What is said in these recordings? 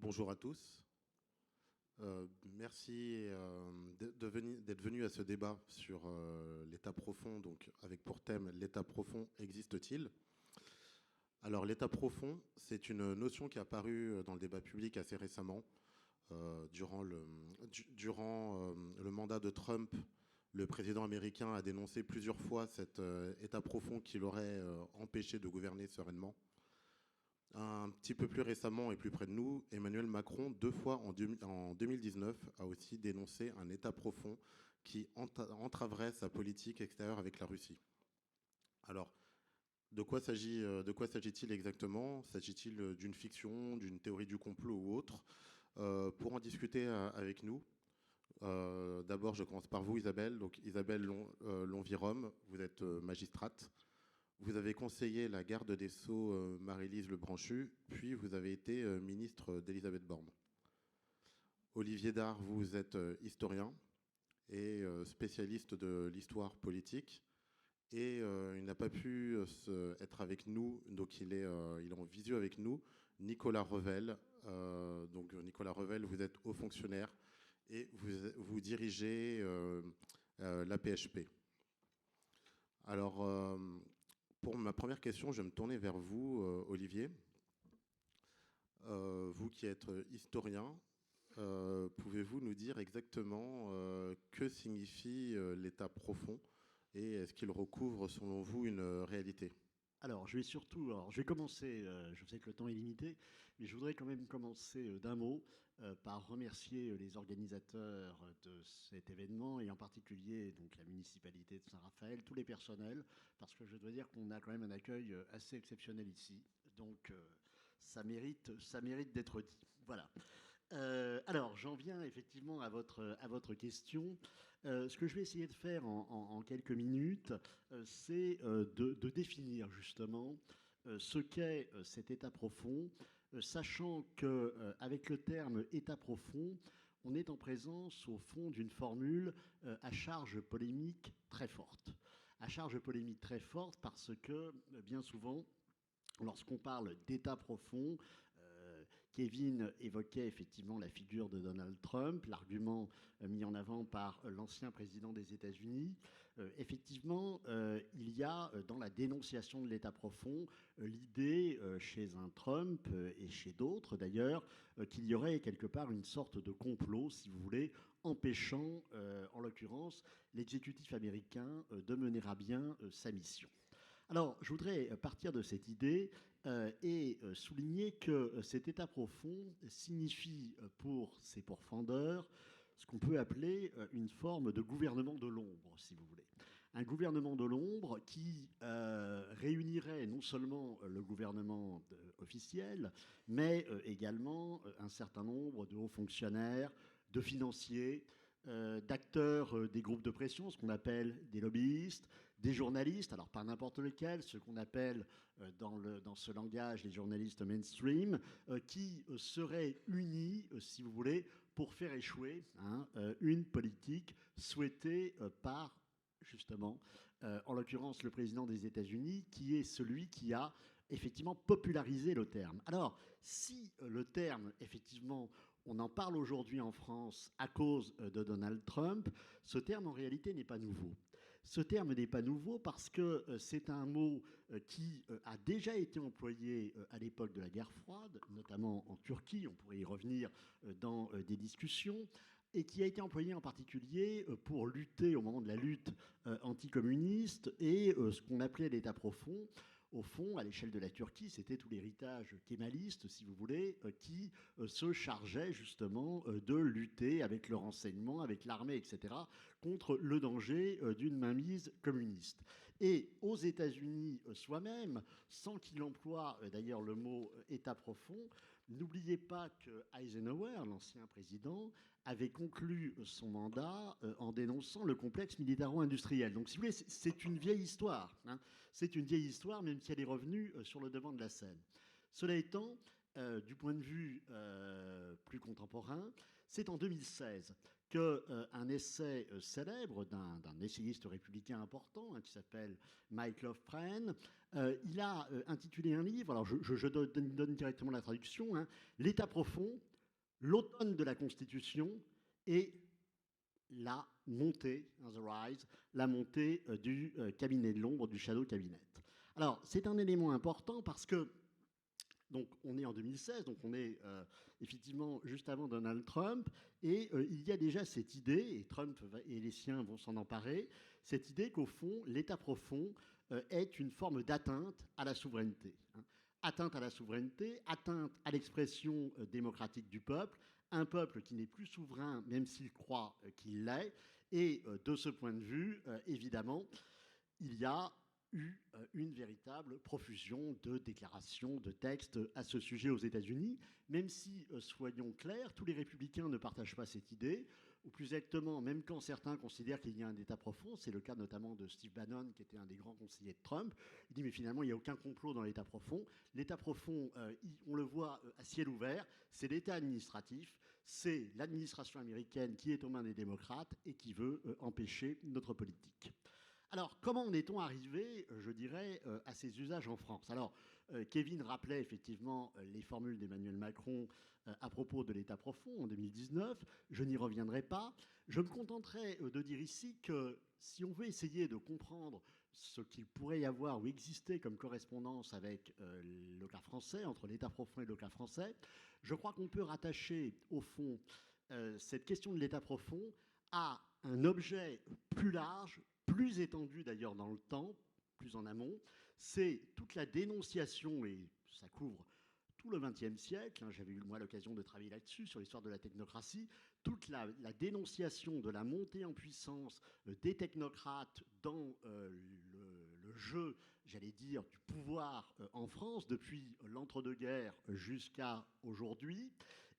Bonjour à tous. Merci d'être venu à ce débat sur l'état profond, donc avec pour thème l'état profond existe-t-il? Alors l'état profond, c'est une notion qui est apparue dans le débat public assez récemment. Durant le mandat de Trump, le président américain a dénoncé plusieurs fois cet état profond qui l'aurait empêché de gouverner sereinement. Un petit peu plus récemment et plus près de nous, Emmanuel Macron, 2 fois en 2019, a aussi dénoncé un état profond qui entraverait sa politique extérieure avec la Russie. Alors, de quoi s'agit-il exactement? S'agit-il d'une fiction, d'une théorie du complot ou autre? Pour en discuter avec nous, d'abord je commence par vous Isabelle. Donc Isabelle Lonvirom, vous êtes magistrate. Vous avez conseillé la garde des Sceaux Marie-Lise Lebranchu, puis vous avez été ministre d'Élisabeth Borne. Olivier Dard, vous êtes historien et spécialiste de l'histoire politique. Et il n'a pas pu être avec nous, donc il est en visio avec nous, Nicolas Revel. Donc Nicolas Revel, vous êtes haut fonctionnaire et vous dirigez l'APHP. Alors, pour ma première question, je vais me tourner vers vous, Olivier. Vous qui êtes historien, pouvez-vous nous dire exactement que signifie l'état profond et est-ce qu'il recouvre, selon vous, une réalité? Alors, je vais commencer, je sais que le temps est limité, mais je voudrais quand même commencer d'un mot par remercier les organisateurs de cet événement et en particulier donc, la municipalité de Saint-Raphaël, tous les personnels, parce que je dois dire qu'on a quand même un accueil assez exceptionnel ici. Donc, ça mérite d'être dit. Voilà. Alors, j'en viens effectivement à votre question. Ce que je vais essayer de faire en quelques minutes, c'est de définir justement ce qu'est cet état profond, sachant qu'avec le terme état profond, on est en présence au fond d'une formule à charge polémique très forte. À charge polémique très forte parce que bien souvent, lorsqu'on parle d'état profond, Kevin évoquait effectivement la figure de Donald Trump, l'argument mis en avant par l'ancien président des États-Unis. Effectivement, il y a dans la dénonciation de l'état profond l'idée chez un Trump et chez d'autres d'ailleurs qu'il y aurait quelque part une sorte de complot, si vous voulez, empêchant en l'occurrence l'exécutif américain de mener à bien sa mission. Alors, je voudrais partir de cette idée et souligner que cet état profond signifie pour ses pourfendeurs ce qu'on peut appeler une forme de gouvernement de l'ombre, si vous voulez. Un gouvernement de l'ombre qui réunirait non seulement le gouvernement officiel, mais également un certain nombre de hauts fonctionnaires, de financiers, d'acteurs des groupes de pression, ce qu'on appelle des lobbyistes, des journalistes, alors pas n'importe lesquels, ce qu'on appelle dans ce langage les journalistes mainstream, qui seraient unis, si vous voulez, pour faire échouer une politique souhaitée par, justement, en l'occurrence le président des États-Unis, qui est celui qui a effectivement popularisé le terme. Alors, si le terme, effectivement, on en parle aujourd'hui en France à cause de Donald Trump, ce terme en réalité n'est pas nouveau. Ce terme n'est pas nouveau parce que c'est un mot qui a déjà été employé à l'époque de la guerre froide, notamment en Turquie, on pourrait y revenir dans des discussions, et qui a été employé en particulier pour lutter au moment de la lutte anticommuniste et ce qu'on appelait l'État profond. Au fond, à l'échelle de la Turquie, c'était tout l'héritage kémaliste, si vous voulez, qui se chargeait justement de lutter avec le renseignement, avec l'armée, etc., contre le danger d'une mainmise communiste. Et aux États-Unis soi-même, sans qu'il emploie d'ailleurs le mot État profond, n'oubliez pas que Eisenhower, l'ancien président, avait conclu son mandat en dénonçant le complexe militaro-industriel. Donc, si vous voulez, c'est une vieille histoire. Hein. C'est une vieille histoire, même si elle est revenue sur le devant de la scène. Cela étant, du point de vue plus contemporain, c'est en 2016 qu'un essai célèbre d'un essayiste républicain important qui s'appelle Mike Lofgren, il a intitulé un livre, alors je donne directement la traduction, L'État profond, l'automne de la Constitution et la montée, the rise, la montée du cabinet de l'ombre, du shadow cabinet. Alors, c'est un élément important parce que, donc, on est en 2016, donc on est effectivement juste avant Donald Trump, et il y a déjà cette idée, et Trump et les siens vont s'en emparer, cette idée qu'au fond, l'État profond est une forme d'atteinte à la souveraineté. Atteinte à la souveraineté, atteinte à l'expression démocratique du peuple, un peuple qui n'est plus souverain, même s'il croit qu'il l'est. Et de ce point de vue, évidemment, il y a eu une véritable profusion de déclarations, de textes à ce sujet aux États-Unis, même si, soyons clairs, tous les républicains ne partagent pas cette idée, ou plus exactement, même quand certains considèrent qu'il y a un État profond, c'est le cas notamment de Steve Bannon, qui était un des grands conseillers de Trump, il dit mais finalement il n'y a aucun complot dans l'État profond. L'État profond, on le voit à ciel ouvert, c'est l'État administratif, c'est l'administration américaine qui est aux mains des démocrates et qui veut empêcher notre politique. Alors, comment en est-on arrivé, je dirais, à ces usages en France? Alors, Kevin rappelait effectivement les formules d'Emmanuel Macron à propos de l'État profond en 2019. Je n'y reviendrai pas. Je me contenterai de dire ici que si on veut essayer de comprendre ce qu'il pourrait y avoir ou exister comme correspondance avec le cas français, entre l'État profond et le cas français, je crois qu'on peut rattacher, au fond, cette question de l'État profond à un objet plus large, plus étendu d'ailleurs dans le temps, plus en amont, c'est toute la dénonciation, et ça couvre tout le XXe siècle, j'avais eu moi l'occasion de travailler là-dessus, sur l'histoire de la technocratie, toute la dénonciation de la montée en puissance des technocrates dans le jeu, j'allais dire, du pouvoir en France, depuis l'entre-deux-guerres jusqu'à aujourd'hui.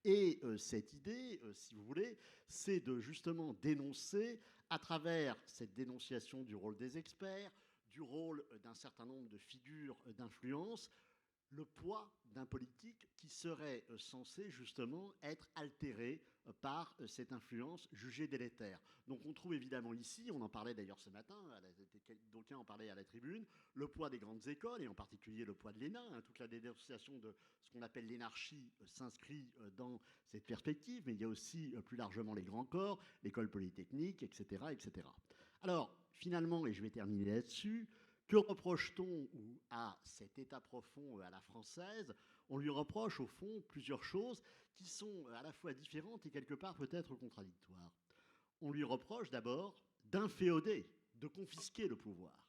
Et cette idée, si vous voulez, c'est de justement dénoncer, à travers cette dénonciation du rôle des experts, du rôle d'un certain nombre de figures d'influence, le poids d'un politique qui serait censé justement être altéré par cette influence jugée délétère. Donc on trouve évidemment ici, on en parlait d'ailleurs ce matin, d'aucuns en parlaient à la tribune, le poids des grandes écoles, et en particulier le poids de l'ENA. Toute la dénonciation de ce qu'on appelle l'énarchie s'inscrit dans cette perspective, mais il y a aussi plus largement les grands corps, l'école polytechnique, etc., etc. Alors finalement, et je vais terminer là-dessus, que reproche-t-on à cet État profond à la française? On lui reproche au fond plusieurs choses qui sont à la fois différentes et quelque part peut-être contradictoires. On lui reproche d'abord d'inféoder, de confisquer le pouvoir.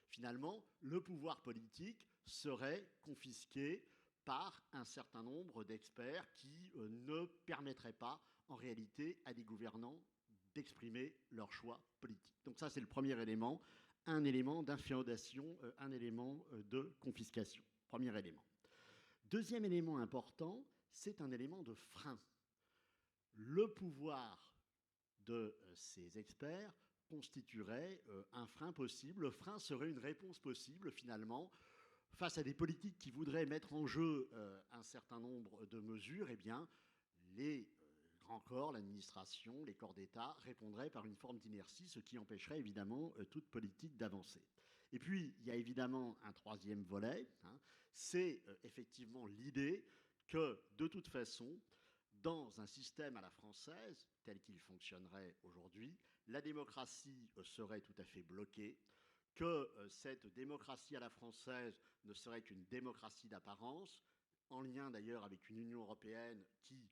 Finalement, le pouvoir politique serait confisqué par un certain nombre d'experts qui ne permettraient pas en réalité à des gouvernants d'exprimer leur choix politique. Donc ça, c'est le premier élément, un élément d'inféodation, un élément de confiscation. Premier élément. Deuxième élément important, c'est un élément de frein. Le pouvoir de ces experts constituerait un frein possible. Le frein serait une réponse possible, finalement, face à des politiques qui voudraient mettre en jeu un certain nombre de mesures. Eh bien, les grands corps, l'administration, les corps d'État répondraient par une forme d'inertie, ce qui empêcherait évidemment toute politique d'avancer. Et puis, il y a évidemment un troisième volet, c'est effectivement l'idée que, de toute façon, dans un système à la française, tel qu'il fonctionnerait aujourd'hui, la démocratie serait tout à fait bloquée, que cette démocratie à la française ne serait qu'une démocratie d'apparence, en lien d'ailleurs avec une Union européenne qui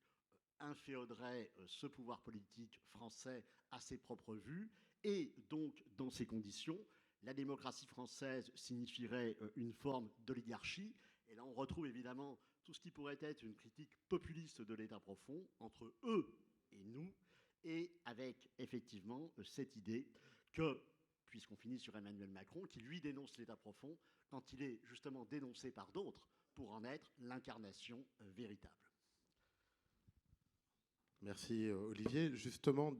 inféoderait ce pouvoir politique français à ses propres vues, et donc, dans ces conditions, la démocratie française signifierait une forme d'oligarchie, et là on retrouve évidemment tout ce qui pourrait être une critique populiste de l'État profond, entre eux et nous, et avec effectivement cette idée que, puisqu'on finit sur Emmanuel Macron, qui lui dénonce l'État profond, quand il est justement dénoncé par d'autres pour en être l'incarnation véritable. Merci Olivier. Justement,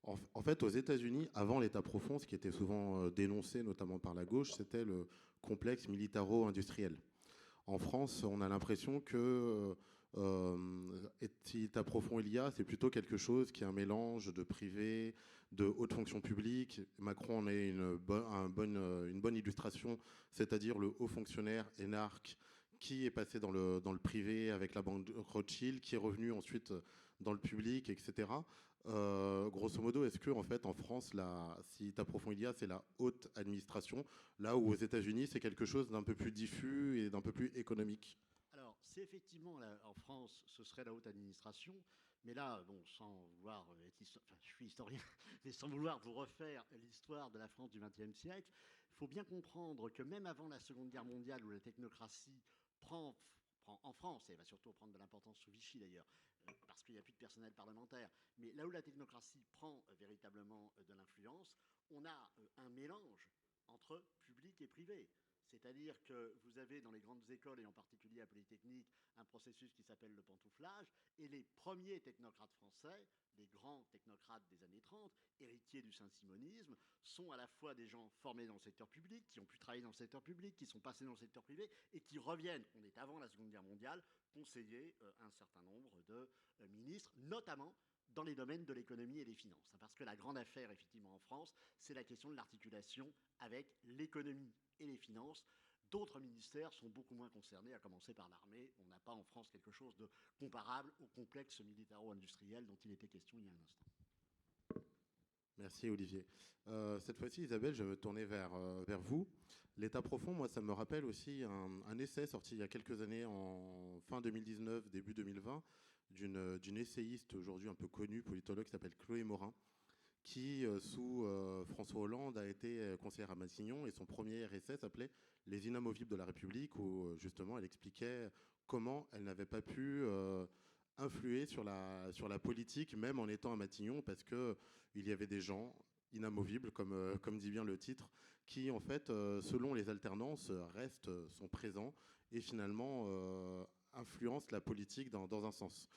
en fait, aux États-Unis, avant l'État profond, ce qui était souvent dénoncé, notamment par la gauche, c'était le complexe militaro-industriel. En France, on a l'impression que État profond il y a, c'est plutôt quelque chose qui est un mélange de privé, de haute fonction publique. Macron en est une bonne illustration, c'est-à-dire le haut fonctionnaire énarque qui est passé dans le privé avec la banque Rothschild, qui est revenu ensuite dans le public, etc. Grosso modo, est-ce que en fait en France, si tu approfondis, il y a, c'est la haute administration, là où aux États-Unis c'est quelque chose d'un peu plus diffus et d'un peu plus économique? Alors, c'est effectivement, là, en France, ce serait la haute administration, mais là, bon, sans vouloir enfin, je suis historien, mais sans vouloir vous refaire l'histoire de la France du XXe siècle, il faut bien comprendre que même avant la Seconde Guerre mondiale, où la technocratie prend en France, et elle va surtout prendre de l'importance sous Vichy d'ailleurs, parce qu'il n'y a plus de personnel parlementaire, mais là où la technocratie prend véritablement de l'influence, on a un mélange entre public et privé. C'est-à-dire que vous avez dans les grandes écoles, et en particulier à Polytechnique, un processus qui s'appelle le pantouflage, et les premiers technocrates français, les grands technocrates des années 30, héritiers du saint-simonisme, sont à la fois des gens formés dans le secteur public, qui ont pu travailler dans le secteur public, qui sont passés dans le secteur privé, et qui reviennent, on est avant la Seconde Guerre mondiale, conseiller un certain nombre de ministres, notamment dans les domaines de l'économie et des finances. Parce que la grande affaire, effectivement, en France, c'est la question de l'articulation avec l'économie et les finances. D'autres ministères sont beaucoup moins concernés, à commencer par l'armée. On n'a pas en France quelque chose de comparable au complexe militaro-industriel dont il était question il y a un instant. Merci Olivier. Cette fois-ci, Isabelle, je vais me tourner vers vous. L'État profond, moi, ça me rappelle aussi un essai sorti il y a quelques années, en fin 2019, début 2020, d'une essayiste aujourd'hui un peu connue, politologue, qui s'appelle Chloé Morin, qui, sous François Hollande, a été conseillère à Matignon, et son premier essai s'appelait Les inamovibles de la République, où justement elle expliquait comment elle n'avait pas pu influer sur la politique, même en étant à Matignon, parce qu'il y avait des gens inamovibles, comme dit bien le titre, qui en fait, selon les alternances, sont présents et finalement influencent la politique dans un sens.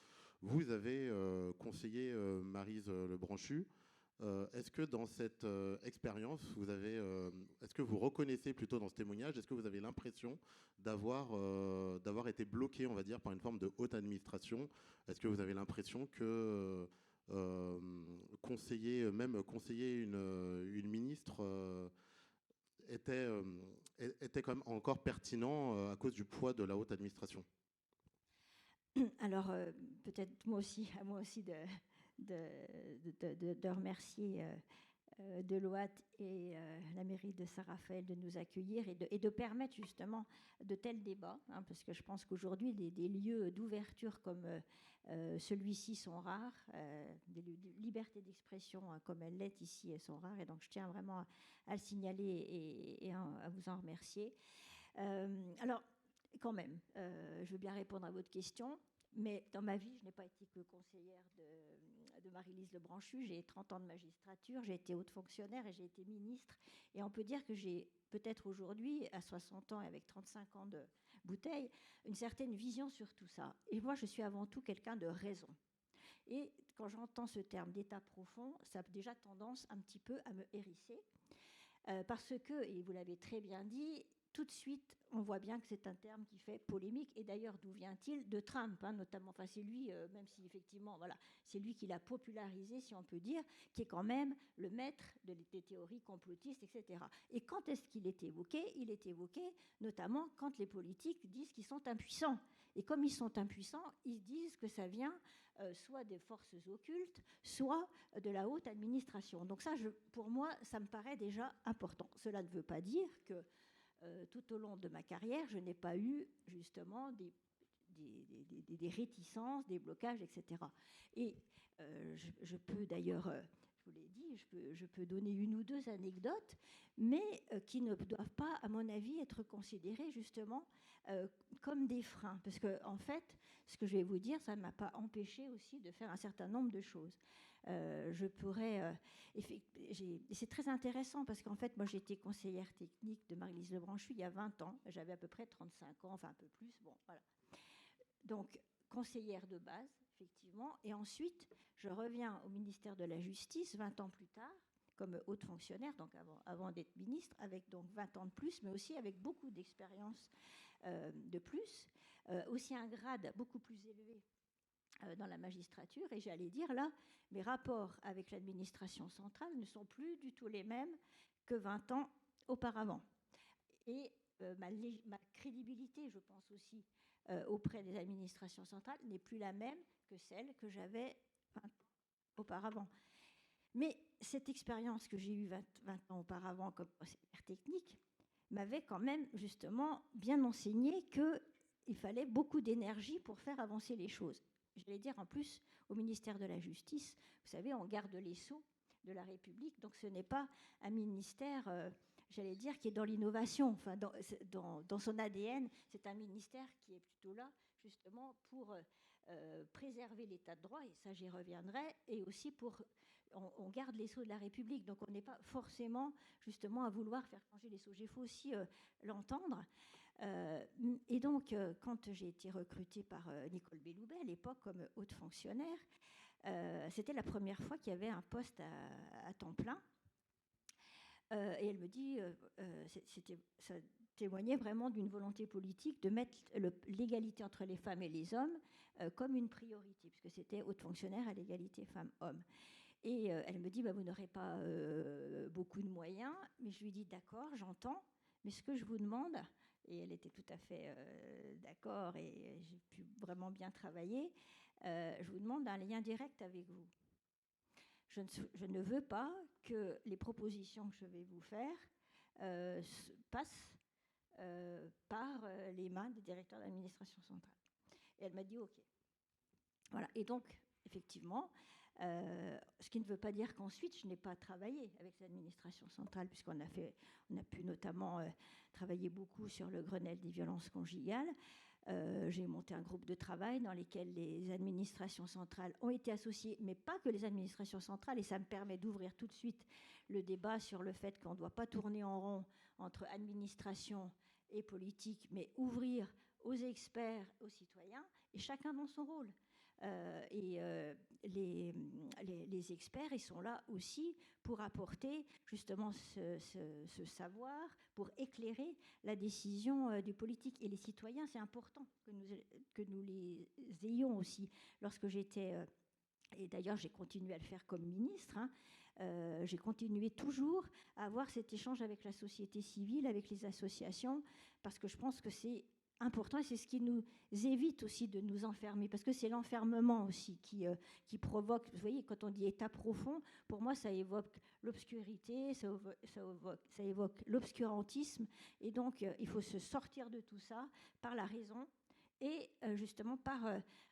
Vous avez conseillé Maryse Lebranchu. Est-ce que dans cette expérience, est-ce que vous reconnaissez plutôt dans ce témoignage, est-ce que vous avez l'impression d'avoir été bloqué, on va dire, par une forme de haute administration? Est-ce que vous avez l'impression que conseiller une ministre était quand même encore pertinent à cause du poids de la haute administration? Alors, peut-être moi aussi de remercier Deloitte et la mairie de Saint-Raphaël de nous accueillir et de permettre justement de tels débats, hein, parce que je pense qu'aujourd'hui, des lieux d'ouverture comme celui-ci sont rares, des lieux de liberté d'expression comme elle l'est ici sont rares, et donc je tiens vraiment à le signaler et à vous en remercier. Alors, quand même, je veux bien répondre à votre question, mais dans ma vie, je n'ai pas été que conseillère de Marie-Lise Lebranchu. J'ai 30 ans de magistrature, j'ai été haute fonctionnaire et j'ai été ministre. Et on peut dire que j'ai peut-être aujourd'hui, à 60 ans et avec 35 ans de bouteille, une certaine vision sur tout ça. Et moi, je suis avant tout quelqu'un de raison. Et quand j'entends ce terme d'état profond, ça a déjà tendance un petit peu à me hérisser. Parce que, et vous l'avez très bien dit, tout de suite, on voit bien que c'est un terme qui fait polémique. Et d'ailleurs, d'où vient-il? De Trump, hein, notamment. Enfin, c'est lui, même si effectivement, voilà, c'est lui qui l'a popularisé, si on peut dire, qui est quand même le maître des théories complotistes, etc. Et quand est-ce qu'il est évoqué? Il est évoqué notamment quand les politiques disent qu'ils sont impuissants. Et comme ils sont impuissants, ils disent que ça vient soit des forces occultes, soit de la haute administration. Donc ça, pour moi, ça me paraît déjà important. Cela ne veut pas dire que tout au long de ma carrière, je n'ai pas eu justement des réticences, des blocages, etc. Et je peux d'ailleurs, je vous l'ai dit, je peux donner une ou deux anecdotes, mais qui ne doivent pas, à mon avis, être considérées justement comme des freins. Parce que, en fait, ce que je vais vous dire, ça ne m'a pas empêché aussi de faire un certain nombre de choses. Je pourrais... c'est très intéressant parce qu'en fait, moi, j'étais conseillère technique de Marie-Lise Lebranchu il y a 20 ans. J'avais à peu près 35 ans, enfin un peu plus. Bon, voilà. Donc, conseillère de base, effectivement. Et ensuite, je reviens au ministère de la Justice 20 ans plus tard, comme haute fonctionnaire, donc avant d'être ministre, avec donc 20 ans de plus, mais aussi avec beaucoup d'expérience de plus. Aussi un grade beaucoup plus élevé dans la magistrature, et j'allais dire là, mes rapports avec l'administration centrale ne sont plus du tout les mêmes que 20 ans auparavant. Et ma crédibilité, je pense aussi, auprès des administrations centrales n'est plus la même que celle que j'avais 20 ans auparavant. Mais cette expérience que j'ai eue 20 ans auparavant comme conseillère technique m'avait quand même justement bien enseigné qu'il fallait beaucoup d'énergie pour faire avancer les choses. J'allais dire en plus au ministère de la Justice, vous savez, on garde les sceaux de la République, donc ce n'est pas un ministère, j'allais dire, qui est dans l'innovation, enfin dans son ADN, c'est un ministère qui est plutôt là justement pour préserver l'état de droit, et ça j'y reviendrai, et aussi pour... On garde les sceaux de la République, donc on n'est pas forcément justement à vouloir faire changer les sceaux. Il faut aussi l'entendre. Et donc, quand j'ai été recrutée par Nicole Belloubet, à l'époque, comme haute fonctionnaire, c'était la première fois qu'il y avait un poste à temps plein. Et elle me dit, ça témoignait vraiment d'une volonté politique de mettre l'égalité entre les femmes et les hommes comme une priorité, puisque c'était haute fonctionnaire à l'égalité femmes-hommes. Et elle me dit, vous n'aurez pas beaucoup de moyens, mais je lui dis, d'accord, j'entends, mais ce que je vous demande, et elle était tout à fait d'accord, et j'ai pu vraiment bien travailler, je vous demande un lien direct avec vous. Je ne veux pas que les propositions que je vais vous faire passent par les mains des directeurs d'administration centrale. Et elle m'a dit, OK. Voilà, et donc, effectivement... ce qui ne veut pas dire qu'ensuite je n'ai pas travaillé avec l'administration centrale, puisqu'on a pu notamment travailler beaucoup sur le Grenelle des violences conjugales. J'ai monté un groupe de travail dans lequel les administrations centrales ont été associées, mais pas que les administrations centrales, et ça me permet d'ouvrir tout de suite le débat sur le fait qu'on ne doit pas tourner en rond entre administration et politique, mais ouvrir aux experts, aux citoyens, et chacun dans son rôle. Les experts, ils sont là aussi pour apporter justement ce savoir, pour éclairer la décision du politique. Et les citoyens, c'est important que nous les ayons aussi. Lorsque j'étais, et d'ailleurs j'ai continué à le faire comme ministre, j'ai continué toujours à avoir cet échange avec la société civile, avec les associations, parce que je pense que c'est important, et c'est ce qui nous évite aussi de nous enfermer, parce que c'est l'enfermement aussi qui provoque, vous voyez, quand on dit état profond, pour moi ça évoque l'obscurité, ça évoque l'obscurantisme, et donc il faut se sortir de tout ça par la raison, et justement par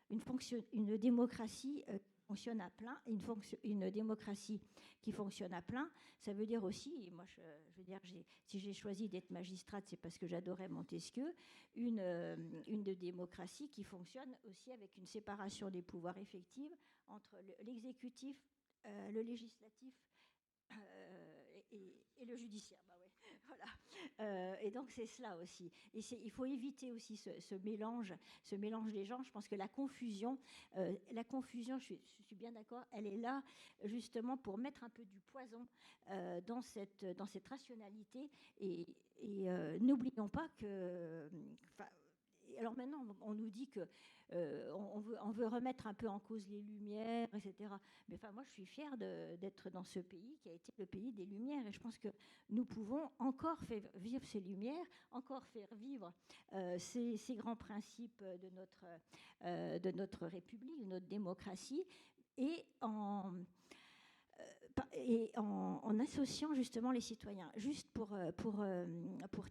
une démocratie fonctionne à plein, une démocratie qui fonctionne à plein, ça veut dire aussi, moi je veux dire, si j'ai choisi d'être magistrate, c'est parce que j'adorais Montesquieu, une démocratie qui fonctionne aussi avec une séparation des pouvoirs effective entre l'exécutif, le législatif et le judiciaire. Bah ouais, voilà. Et donc c'est cela aussi. Et il faut éviter aussi ce mélange des genres. Je pense que la confusion, je suis bien d'accord, elle est là justement pour mettre un peu du poison dans cette rationalité. Et n'oublions pas que... Alors maintenant, on nous dit que on veut remettre un peu en cause les Lumières, etc. Mais enfin, moi, je suis fière d'être dans ce pays qui a été le pays des Lumières. Et je pense que nous pouvons encore faire vivre ces Lumières, encore faire vivre ces grands principes de notre République, de notre démocratie, et en associant justement les citoyens. Juste pour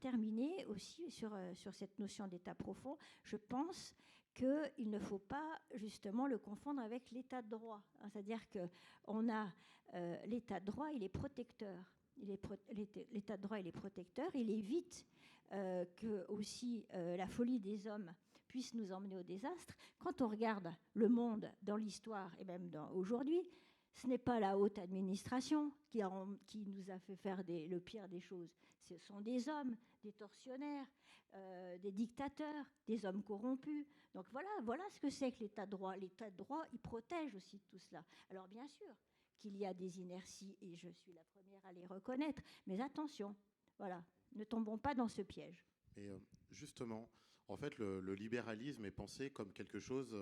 terminer aussi sur cette notion d'état profond, je pense qu'il ne faut pas justement le confondre avec l'état de droit. C'est-à-dire qu'on a l'état de droit, il est protecteur. L'état de droit, il est protecteur. Il évite que aussi la folie des hommes puisse nous emmener au désastre. Quand on regarde le monde dans l'histoire et même aujourd'hui, ce n'est pas la haute administration qui nous a fait faire le pire des choses. Ce sont des hommes, des tortionnaires, des dictateurs, des hommes corrompus. Donc voilà ce que c'est que l'état de droit. L'état de droit, il protège aussi tout cela. Alors bien sûr qu'il y a des inerties, et je suis la première à les reconnaître, mais attention, voilà, ne tombons pas dans ce piège. Et justement, en fait, le libéralisme est pensé comme quelque chose...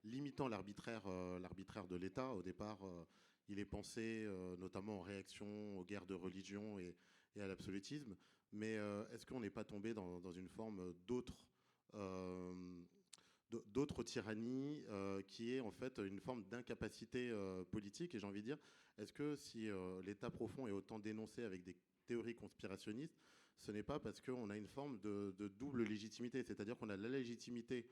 limitant l'arbitraire de l'État. Au départ, il est pensé notamment en réaction aux guerres de religion et à l'absolutisme. mais est-ce qu'on n'est pas tombé dans une forme d'autres tyrannies, qui est en fait une forme d'incapacité politique? Et j'ai envie de dire, est-ce que si l'État profond est autant dénoncé avec des théories conspirationnistes, ce n'est pas parce qu'on a une forme de double légitimité, c'est-à-dire qu'on a la légitimité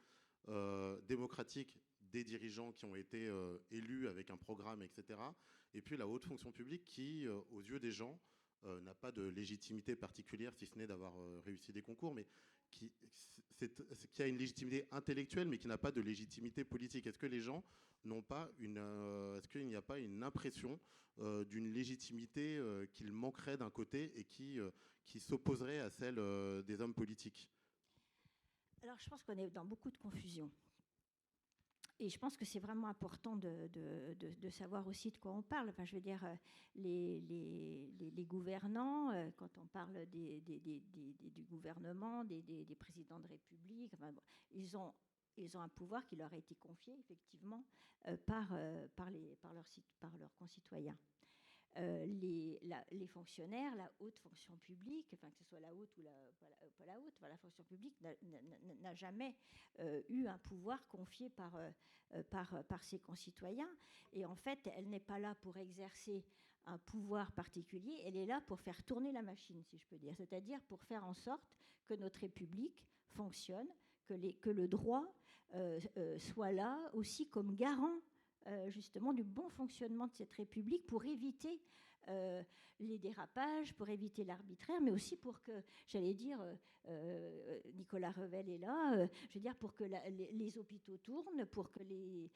démocratique des dirigeants qui ont été élus avec un programme, etc. Et puis la haute fonction publique qui, aux yeux des gens, n'a pas de légitimité particulière, si ce n'est d'avoir réussi des concours, mais qui, qui a une légitimité intellectuelle, mais qui n'a pas de légitimité politique. Est-ce que les gens n'ont pas est-ce qu'il n'y a pas une impression d'une légitimité qu'il manquerait d'un côté et qui s'opposerait à celle des hommes politiques? Alors, je pense qu'on est dans beaucoup de confusion. Et je pense que c'est vraiment important de savoir aussi de quoi on parle. Enfin, je veux dire, les gouvernants, quand on parle du gouvernement, des présidents de république, enfin, bon, ils ont un pouvoir qui leur a été confié, effectivement, par leurs concitoyens. Les fonctionnaires, la haute fonction publique, enfin que ce soit la haute ou pas la haute, la fonction publique n'a jamais eu un pouvoir confié par ses concitoyens. Et en fait, elle n'est pas là pour exercer un pouvoir particulier, elle est là pour faire tourner la machine, si je peux dire, c'est-à-dire pour faire en sorte que notre République fonctionne, que le droit soit là aussi comme garant justement du bon fonctionnement de cette République pour éviter les dérapages, pour éviter l'arbitraire, mais aussi pour que, j'allais dire, Nicolas Revel est là, je veux dire, pour que les hôpitaux tournent, pour que les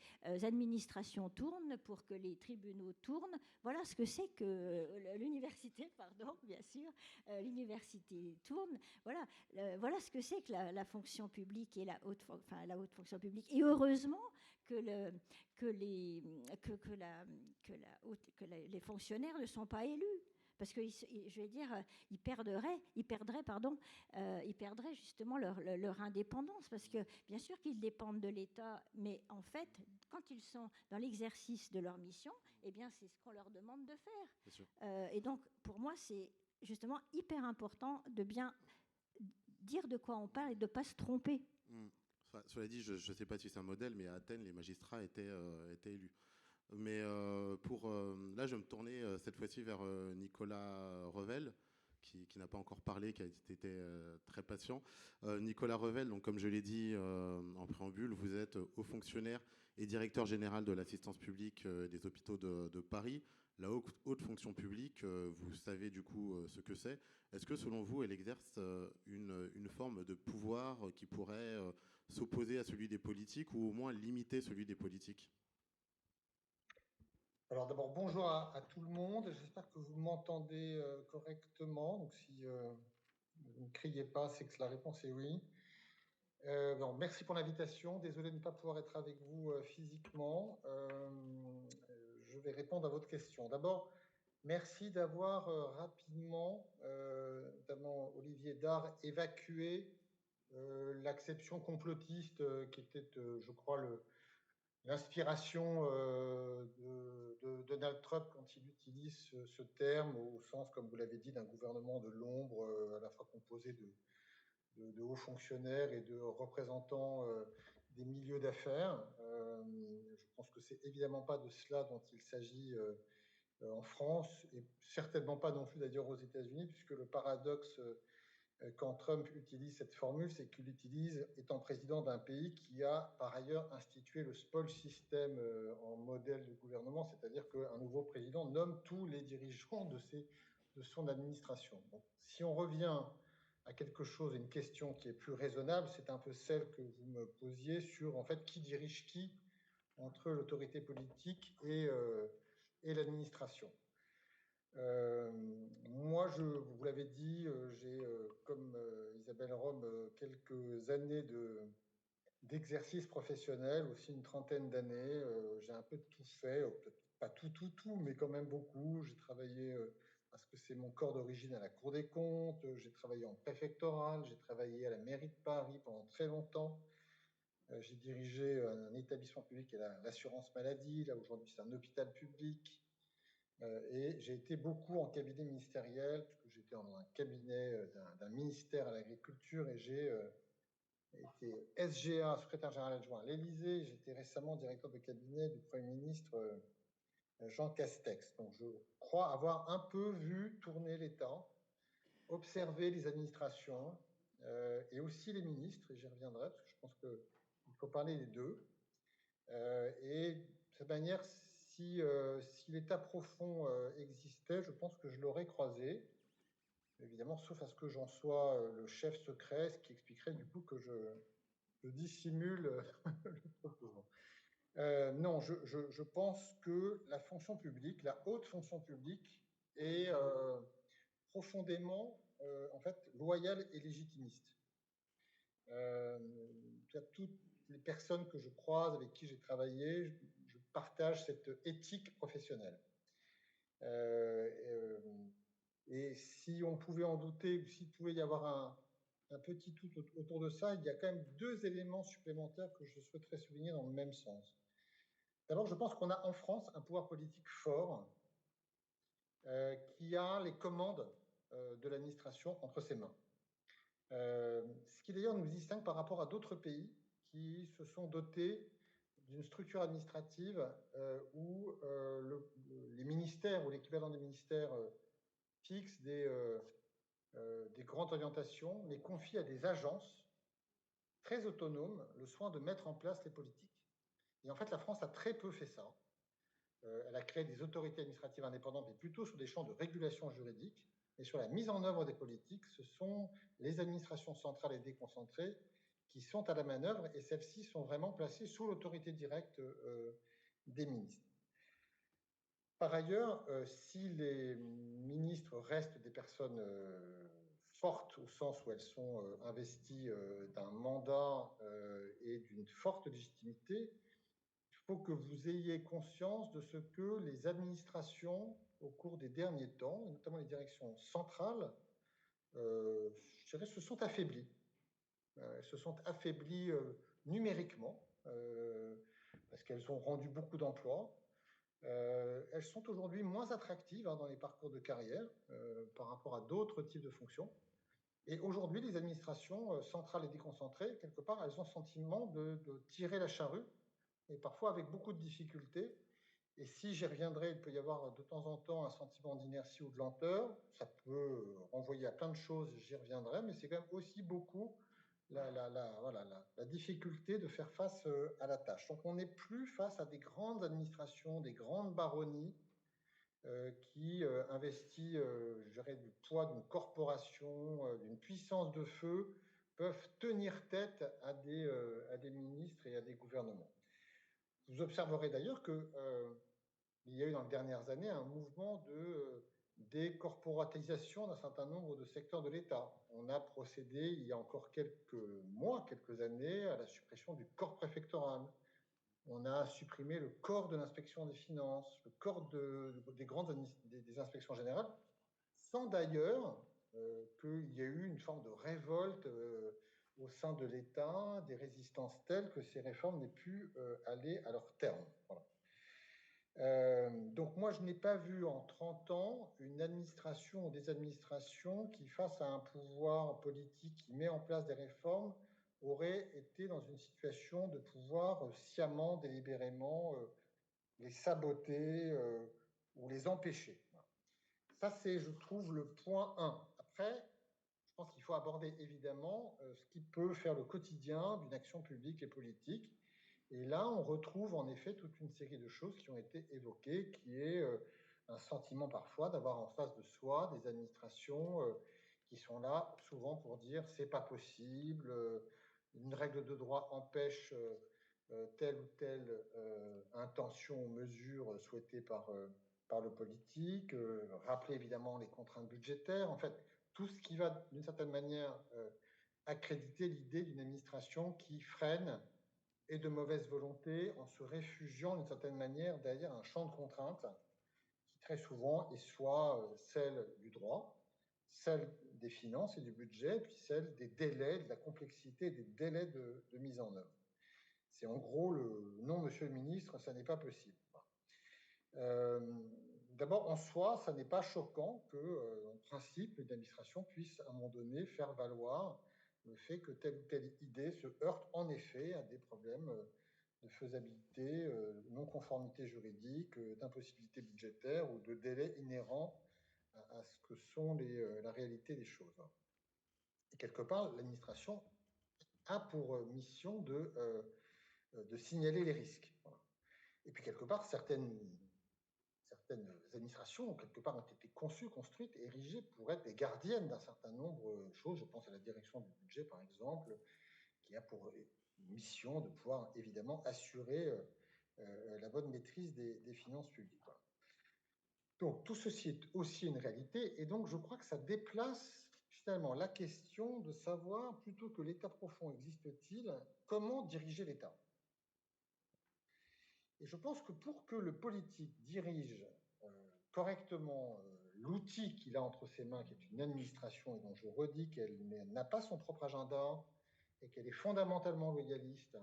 administrations tournent, pour que les tribunaux tournent. Voilà ce que c'est que l'université, pardon, bien sûr, l'université tourne. Voilà, voilà ce que c'est que la fonction publique et la haute fonction publique. Et heureusement que les fonctionnaires ne sont pas élus. Parce que, je vais dire, ils perdraient justement leur indépendance. Parce que, bien sûr qu'ils dépendent de l'État, mais en fait, quand ils sont dans l'exercice de leur mission, eh bien, c'est ce qu'on leur demande de faire. Et donc, pour moi, c'est justement hyper important de bien dire de quoi on parle et de ne pas se tromper. Enfin, cela dit, je ne sais pas si c'est un modèle, mais à Athènes, les magistrats étaient élus. Mais là, je vais me tourner cette fois-ci vers Nicolas Revel, qui n'a pas encore parlé, qui a été très patient. Nicolas Revel, donc, comme je l'ai dit en préambule, vous êtes haut fonctionnaire et directeur général de l'assistance publique des hôpitaux de Paris. La haute fonction publique, vous savez du coup ce que c'est. Est-ce que selon vous, elle exerce une forme de pouvoir qui pourrait s'opposer à celui des politiques ou au moins limiter celui des politiques? Alors d'abord, bonjour à tout le monde. J'espère que vous m'entendez correctement. Donc si vous ne criez pas, c'est que la réponse est oui. Bon, merci pour l'invitation. Désolé de ne pas pouvoir être avec vous physiquement. Je vais répondre à votre question. D'abord, merci d'avoir rapidement, notamment Olivier Dard, évacué l'acception complotiste qui était, je crois, l'inspiration de Donald Trump quand il utilise ce terme au sens, comme vous l'avez dit, d'un gouvernement de l'ombre, à la fois composé de hauts fonctionnaires et de représentants des milieux d'affaires. Je pense que c'est évidemment pas de cela dont il s'agit en France, et certainement pas non plus d'ailleurs aux États-Unis, puisque le paradoxe quand Trump utilise cette formule, c'est qu'il l'utilise étant président d'un pays qui a par ailleurs institué le spoil system en modèle de gouvernement, c'est-à-dire qu'un nouveau président nomme tous les dirigeants de son administration. Donc, si on revient à quelque chose, une question qui est plus raisonnable, c'est un peu celle que vous me posiez sur en fait qui dirige qui entre l'autorité politique et l'administration. Moi, vous l'avez dit, j'ai, comme Isabelle Rome, quelques années d'exercice professionnel, aussi une trentaine d'années. J'ai un peu tout fait, peut-être pas tout, mais quand même beaucoup. J'ai travaillé, parce que c'est mon corps d'origine, à la Cour des comptes. J'ai travaillé en préfectoral, j'ai travaillé à la mairie de Paris pendant très longtemps. J'ai dirigé un établissement public qui est l'assurance maladie. Là, aujourd'hui, c'est un hôpital public. Et j'ai été beaucoup en cabinet ministériel, puisque j'étais dans un cabinet d'un ministère à l'agriculture, et j'ai été SGA, secrétaire général adjoint à l'Élysée. J'étais récemment directeur de cabinet du Premier ministre Jean Castex. Donc je crois avoir un peu vu tourner l'État, observer les administrations et aussi les ministres, et j'y reviendrai, parce que je pense qu'il faut parler des deux. Et de cette manière, si l'État profond existait, je pense que je l'aurais croisé, évidemment, sauf à ce que j'en sois le chef secret, ce qui expliquerait du coup que je dissimule le propos. Non, je pense que la fonction publique, la haute fonction publique, est profondément, en fait, loyale et légitimiste. Toutes les personnes que je croise, avec qui j'ai travaillé, je partage cette éthique professionnelle. Et si on pouvait en douter, ou s'il pouvait y avoir un petit doute autour de ça, il y a quand même deux éléments supplémentaires que je souhaiterais souligner dans le même sens. D'abord, je pense qu'on a en France un pouvoir politique fort qui a les commandes de l'administration entre ses mains. Ce qui d'ailleurs nous distingue par rapport à d'autres pays qui se sont dotés d'une structure administrative où les ministères ou l'équivalent des ministères fixent des grandes orientations, mais confient à des agences très autonomes le soin de mettre en place les politiques. Et en fait, la France a très peu fait ça. Elle a créé des autorités administratives indépendantes, mais plutôt sur des champs de régulation juridique. Et sur la mise en œuvre des politiques, ce sont les administrations centrales et déconcentrées qui sont à la manœuvre, et celles-ci sont vraiment placées sous l'autorité directe des ministres. Par ailleurs, si les ministres restent des personnes fortes au sens où elles sont investies d'un mandat et d'une forte légitimité, il faut que vous ayez conscience de ce que les administrations, au cours des derniers temps, et notamment les directions centrales, je dirais, se sont affaiblies. Elles se sont affaiblies numériquement, parce qu'elles ont rendu beaucoup d'emplois. Elles sont aujourd'hui moins attractives dans les parcours de carrière par rapport à d'autres types de fonctions. Et aujourd'hui, les administrations centrales et déconcentrées, quelque part, elles ont le sentiment de tirer la charrue, et parfois avec beaucoup de difficultés. Et si j'y reviendrai, il peut y avoir de temps en temps un sentiment d'inertie ou de lenteur. Ça peut renvoyer à plein de choses, j'y reviendrai, mais c'est quand même aussi beaucoup la difficulté de faire face à la tâche. Donc on n'est plus face à des grandes administrations, des grandes baronnies qui investit, je dirais, du poids d'une corporation, d'une puissance de feu, peuvent tenir tête à des ministres et à des gouvernements. Vous observerez d'ailleurs qu'il y a eu dans les dernières années un mouvement de décorporatisation d'un certain nombre de secteurs de l'État. On a procédé, il y a encore quelques mois, quelques années, à la suppression du corps préfectoral. On a supprimé le corps de l'inspection des finances, le corps des inspections générales, sans d'ailleurs qu'il y ait eu une forme de révolte au sein de l'État, des résistances telles que ces réformes n'aient pu aller à leur terme. Voilà. Donc moi, je n'ai pas vu en 30 ans une administration ou des administrations qui, face à un pouvoir politique qui met en place des réformes, auraient été dans une situation de pouvoir sciemment, délibérément les saboter ou les empêcher. Ça, c'est, je trouve, le point 1. Après, je pense qu'il faut aborder évidemment ce qui peut faire le quotidien d'une action publique et politique. Et là, on retrouve en effet toute une série de choses qui ont été évoquées, qui est un sentiment parfois d'avoir en face de soi des administrations qui sont là souvent pour dire c'est pas possible, une règle de droit empêche telle ou telle intention ou mesure souhaitée par le politique, rappeler évidemment les contraintes budgétaires, en fait, tout ce qui va d'une certaine manière accréditer l'idée d'une administration qui freine et de mauvaise volonté en se réfugiant d'une certaine manière derrière un champ de contraintes qui très souvent est soit celle du droit, celle des finances et du budget, puis celle des délais, de la complexité des délais de mise en œuvre. C'est en gros le non, monsieur le ministre, ça n'est pas possible. D'abord, en soi, ça n'est pas choquant que, en principe, une administration puisse, à un moment donné, faire valoir le fait que telle ou telle idée se heurte en effet à des problèmes de faisabilité, non-conformité juridique, d'impossibilité budgétaire ou de délai inhérent à ce que sont la réalité des choses. Et quelque part, l'administration a pour mission de signaler les risques. Voilà. Et puis quelque part, certaines administrations, quelque part, ont été conçues, construites, érigées pour être des gardiennes d'un certain nombre de choses. Je pense à la direction du budget, par exemple, qui a pour mission de pouvoir, évidemment, assurer la bonne maîtrise des finances publiques. Voilà. Donc, tout ceci est aussi une réalité, et donc je crois que ça déplace finalement la question de savoir, plutôt que l'État profond existe-t-il, comment diriger l'État. Et je pense que pour que le politique dirige correctement l'outil qu'il a entre ses mains, qui est une administration, et dont je redis qu'elle n'a pas son propre agenda, et qu'elle est fondamentalement loyaliste,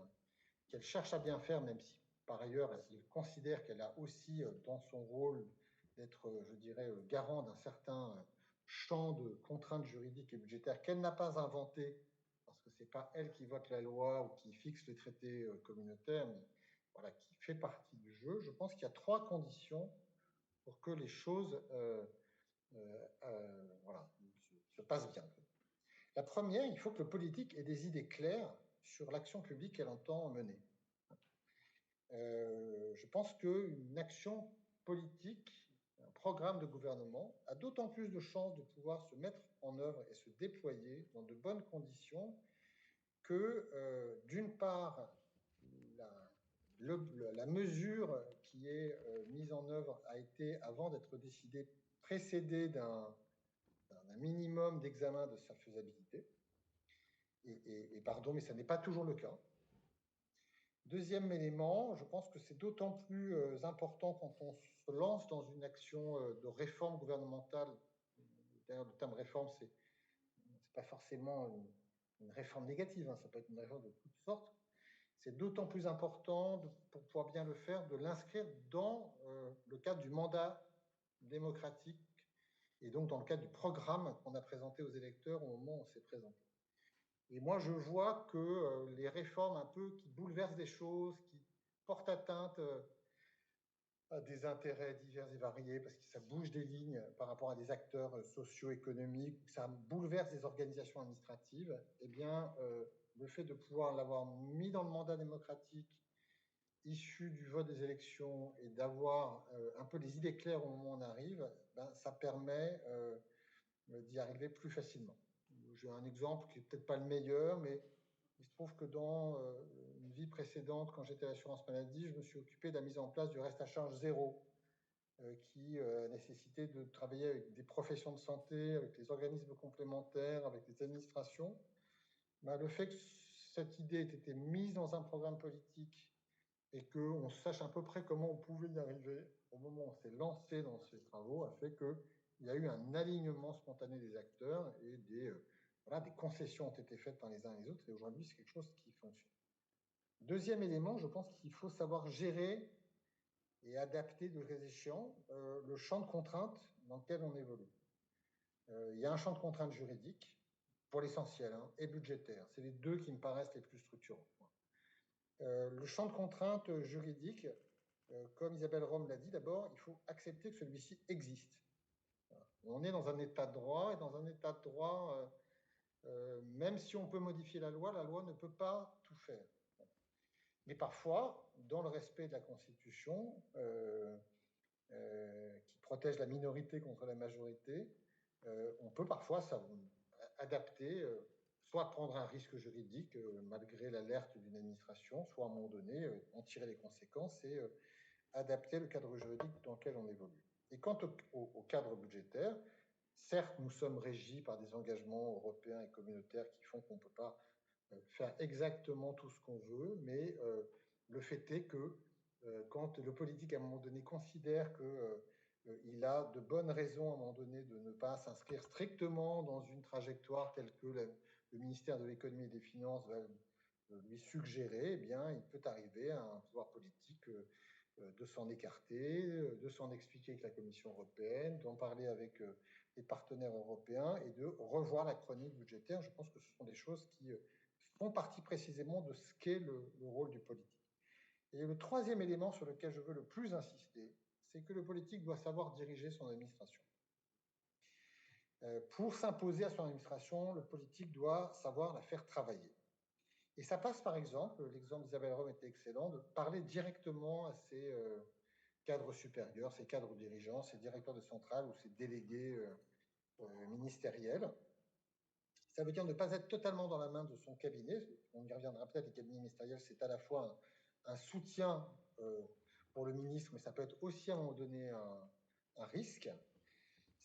qu'elle cherche à bien faire, même si par ailleurs il considère qu'elle a aussi dans son rôle d'être, je dirais, garant d'un certain champ de contraintes juridiques et budgétaires qu'elle n'a pas inventé, parce que ce n'est pas elle qui vote la loi ou qui fixe les traités communautaires, mais voilà, qui fait partie du jeu. Je pense qu'il y a 3 conditions pour que les choses voilà, se passent bien. La première, il faut que le politique ait des idées claires sur l'action publique qu'elle entend mener. Je pense qu'une action politique, un programme de gouvernement, a d'autant plus de chances de pouvoir se mettre en œuvre et se déployer dans de bonnes conditions que, d'une part, la mesure qui est mise en œuvre a été, avant d'être décidée, précédée d'un minimum d'examen de sa faisabilité. Et pardon, mais ça n'est pas toujours le cas. Deuxième élément, je pense que c'est d'autant plus important quand on se lance dans une action de réforme gouvernementale. D'ailleurs, le terme réforme, c'est pas forcément une réforme négative, hein, ça peut être une réforme de toutes sortes. C'est d'autant plus important, pour pouvoir bien le faire, de l'inscrire dans le cadre du mandat démocratique et donc dans le cadre du programme qu'on a présenté aux électeurs au moment où on s'est présenté. Et moi, je vois que les réformes un peu qui bouleversent des choses, qui portent atteinte à des intérêts divers et variés, parce que ça bouge des lignes par rapport à des acteurs socio-économiques, ça bouleverse des organisations administratives, eh bien, le fait de pouvoir l'avoir mis dans le mandat démocratique, issu du vote des élections, et d'avoir un peu les idées claires au moment où on arrive, ben, ça permet d'y arriver plus facilement. J'ai un exemple qui n'est peut-être pas le meilleur, mais il se trouve que dans une vie précédente, quand j'étais à l'assurance maladie, je me suis occupé de la mise en place du reste à charge zéro, qui nécessitait de travailler avec des professions de santé, avec les organismes complémentaires, avec les administrations. Ben, le fait que cette idée ait été mise dans un programme politique et qu'on sache à peu près comment on pouvait y arriver au moment où on s'est lancé dans ces travaux a fait qu'il y a eu un alignement spontané des acteurs et voilà, des concessions ont été faites par les uns et les autres, et aujourd'hui c'est quelque chose qui fonctionne. Deuxième élément, je pense qu'il faut savoir gérer et adapter de cas échéants le champ de contraintes dans lequel on évolue. Il y a un champ de contraintes juridiques, pour l'essentiel, hein, et budgétaire. C'est les deux qui me paraissent les plus structurants. Le champ de contraintes juridiques, comme Isabelle Rome l'a dit, d'abord, il faut accepter que celui-ci existe. Voilà. On est dans un état de droit, et dans un état de droit, même si on peut modifier la loi ne peut pas tout faire. Mais parfois, dans le respect de la Constitution, qui protège la minorité contre la majorité, on peut parfois adapter, soit prendre un risque juridique malgré l'alerte d'une administration, soit à un moment donné en tirer les conséquences et adapter le cadre juridique dans lequel on évolue. Et quant au cadre budgétaire, certes, nous sommes régis par des engagements européens et communautaires qui font qu'on ne peut pas faire exactement tout ce qu'on veut, mais le fait est que quand le politique, à un moment donné, considère qu'il a de bonnes raisons, à un moment donné, de ne pas s'inscrire strictement dans une trajectoire telle que le ministère de l'économie et des finances va lui suggérer, eh bien, il peut arriver à un pouvoir politique de s'en écarter, de s'en expliquer avec la Commission européenne, d'en parler avec les partenaires européens et de revoir la chronique budgétaire. Je pense que ce sont des choses qui font partie précisément de ce qu'est le rôle du politique. Et le troisième élément sur lequel je veux le plus insister, c'est que le politique doit savoir diriger son administration. Pour s'imposer à son administration, le politique doit savoir la faire travailler. Et ça passe par exemple, l'exemple d'Isabelle Rome était excellent, de parler directement à ses cadres supérieurs, ses cadres dirigeants, ses directeurs de centrale ou ses délégués ministériels. Ça veut dire ne pas être totalement dans la main de son cabinet. On y reviendra peut-être, les cabinets ministériels, c'est à la fois un soutien pour le ministre, mais ça peut être aussi à un moment donné un risque.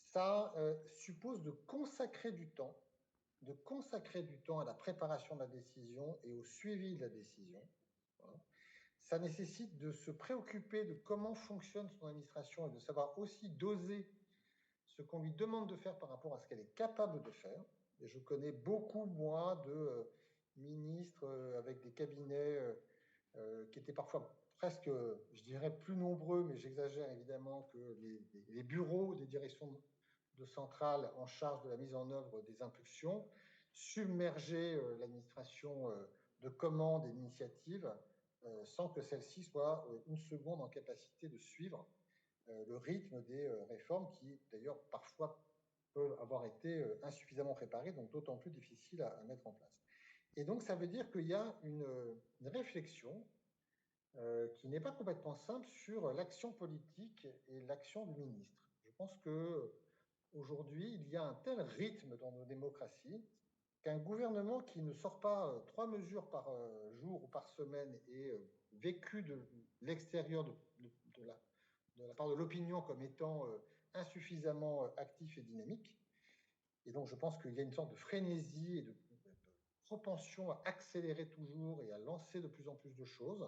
Ça suppose de consacrer du temps à la préparation de la décision et au suivi de la décision. Voilà. Ça nécessite de se préoccuper de comment fonctionne son administration et de savoir aussi doser ce qu'on lui demande de faire par rapport à ce qu'elle est capable de faire. Et je connais beaucoup, moi, de ministres avec des cabinets qui étaient parfois presque, je dirais, plus nombreux, mais j'exagère évidemment, que les bureaux des directions de centrales en charge de la mise en œuvre des impulsions, submerger l'administration de commandes et d'initiatives sans que celle-ci soit une seconde en capacité de suivre le rythme des réformes qui, d'ailleurs, parfois peuvent avoir été insuffisamment préparées, donc d'autant plus difficiles à mettre en place. Et donc, ça veut dire qu'il y a une réflexion qui n'est pas complètement simple sur l'action politique et l'action du ministre. Je pense qu'aujourd'hui, il y a un tel rythme dans nos démocraties qu'un gouvernement qui ne sort pas 3 mesures par jour ou par semaine est vécu de l'extérieur de la part de l'opinion comme étant insuffisamment actif et dynamique. Et donc, je pense qu'il y a une sorte de frénésie et de propension à accélérer toujours et à lancer de plus en plus de choses,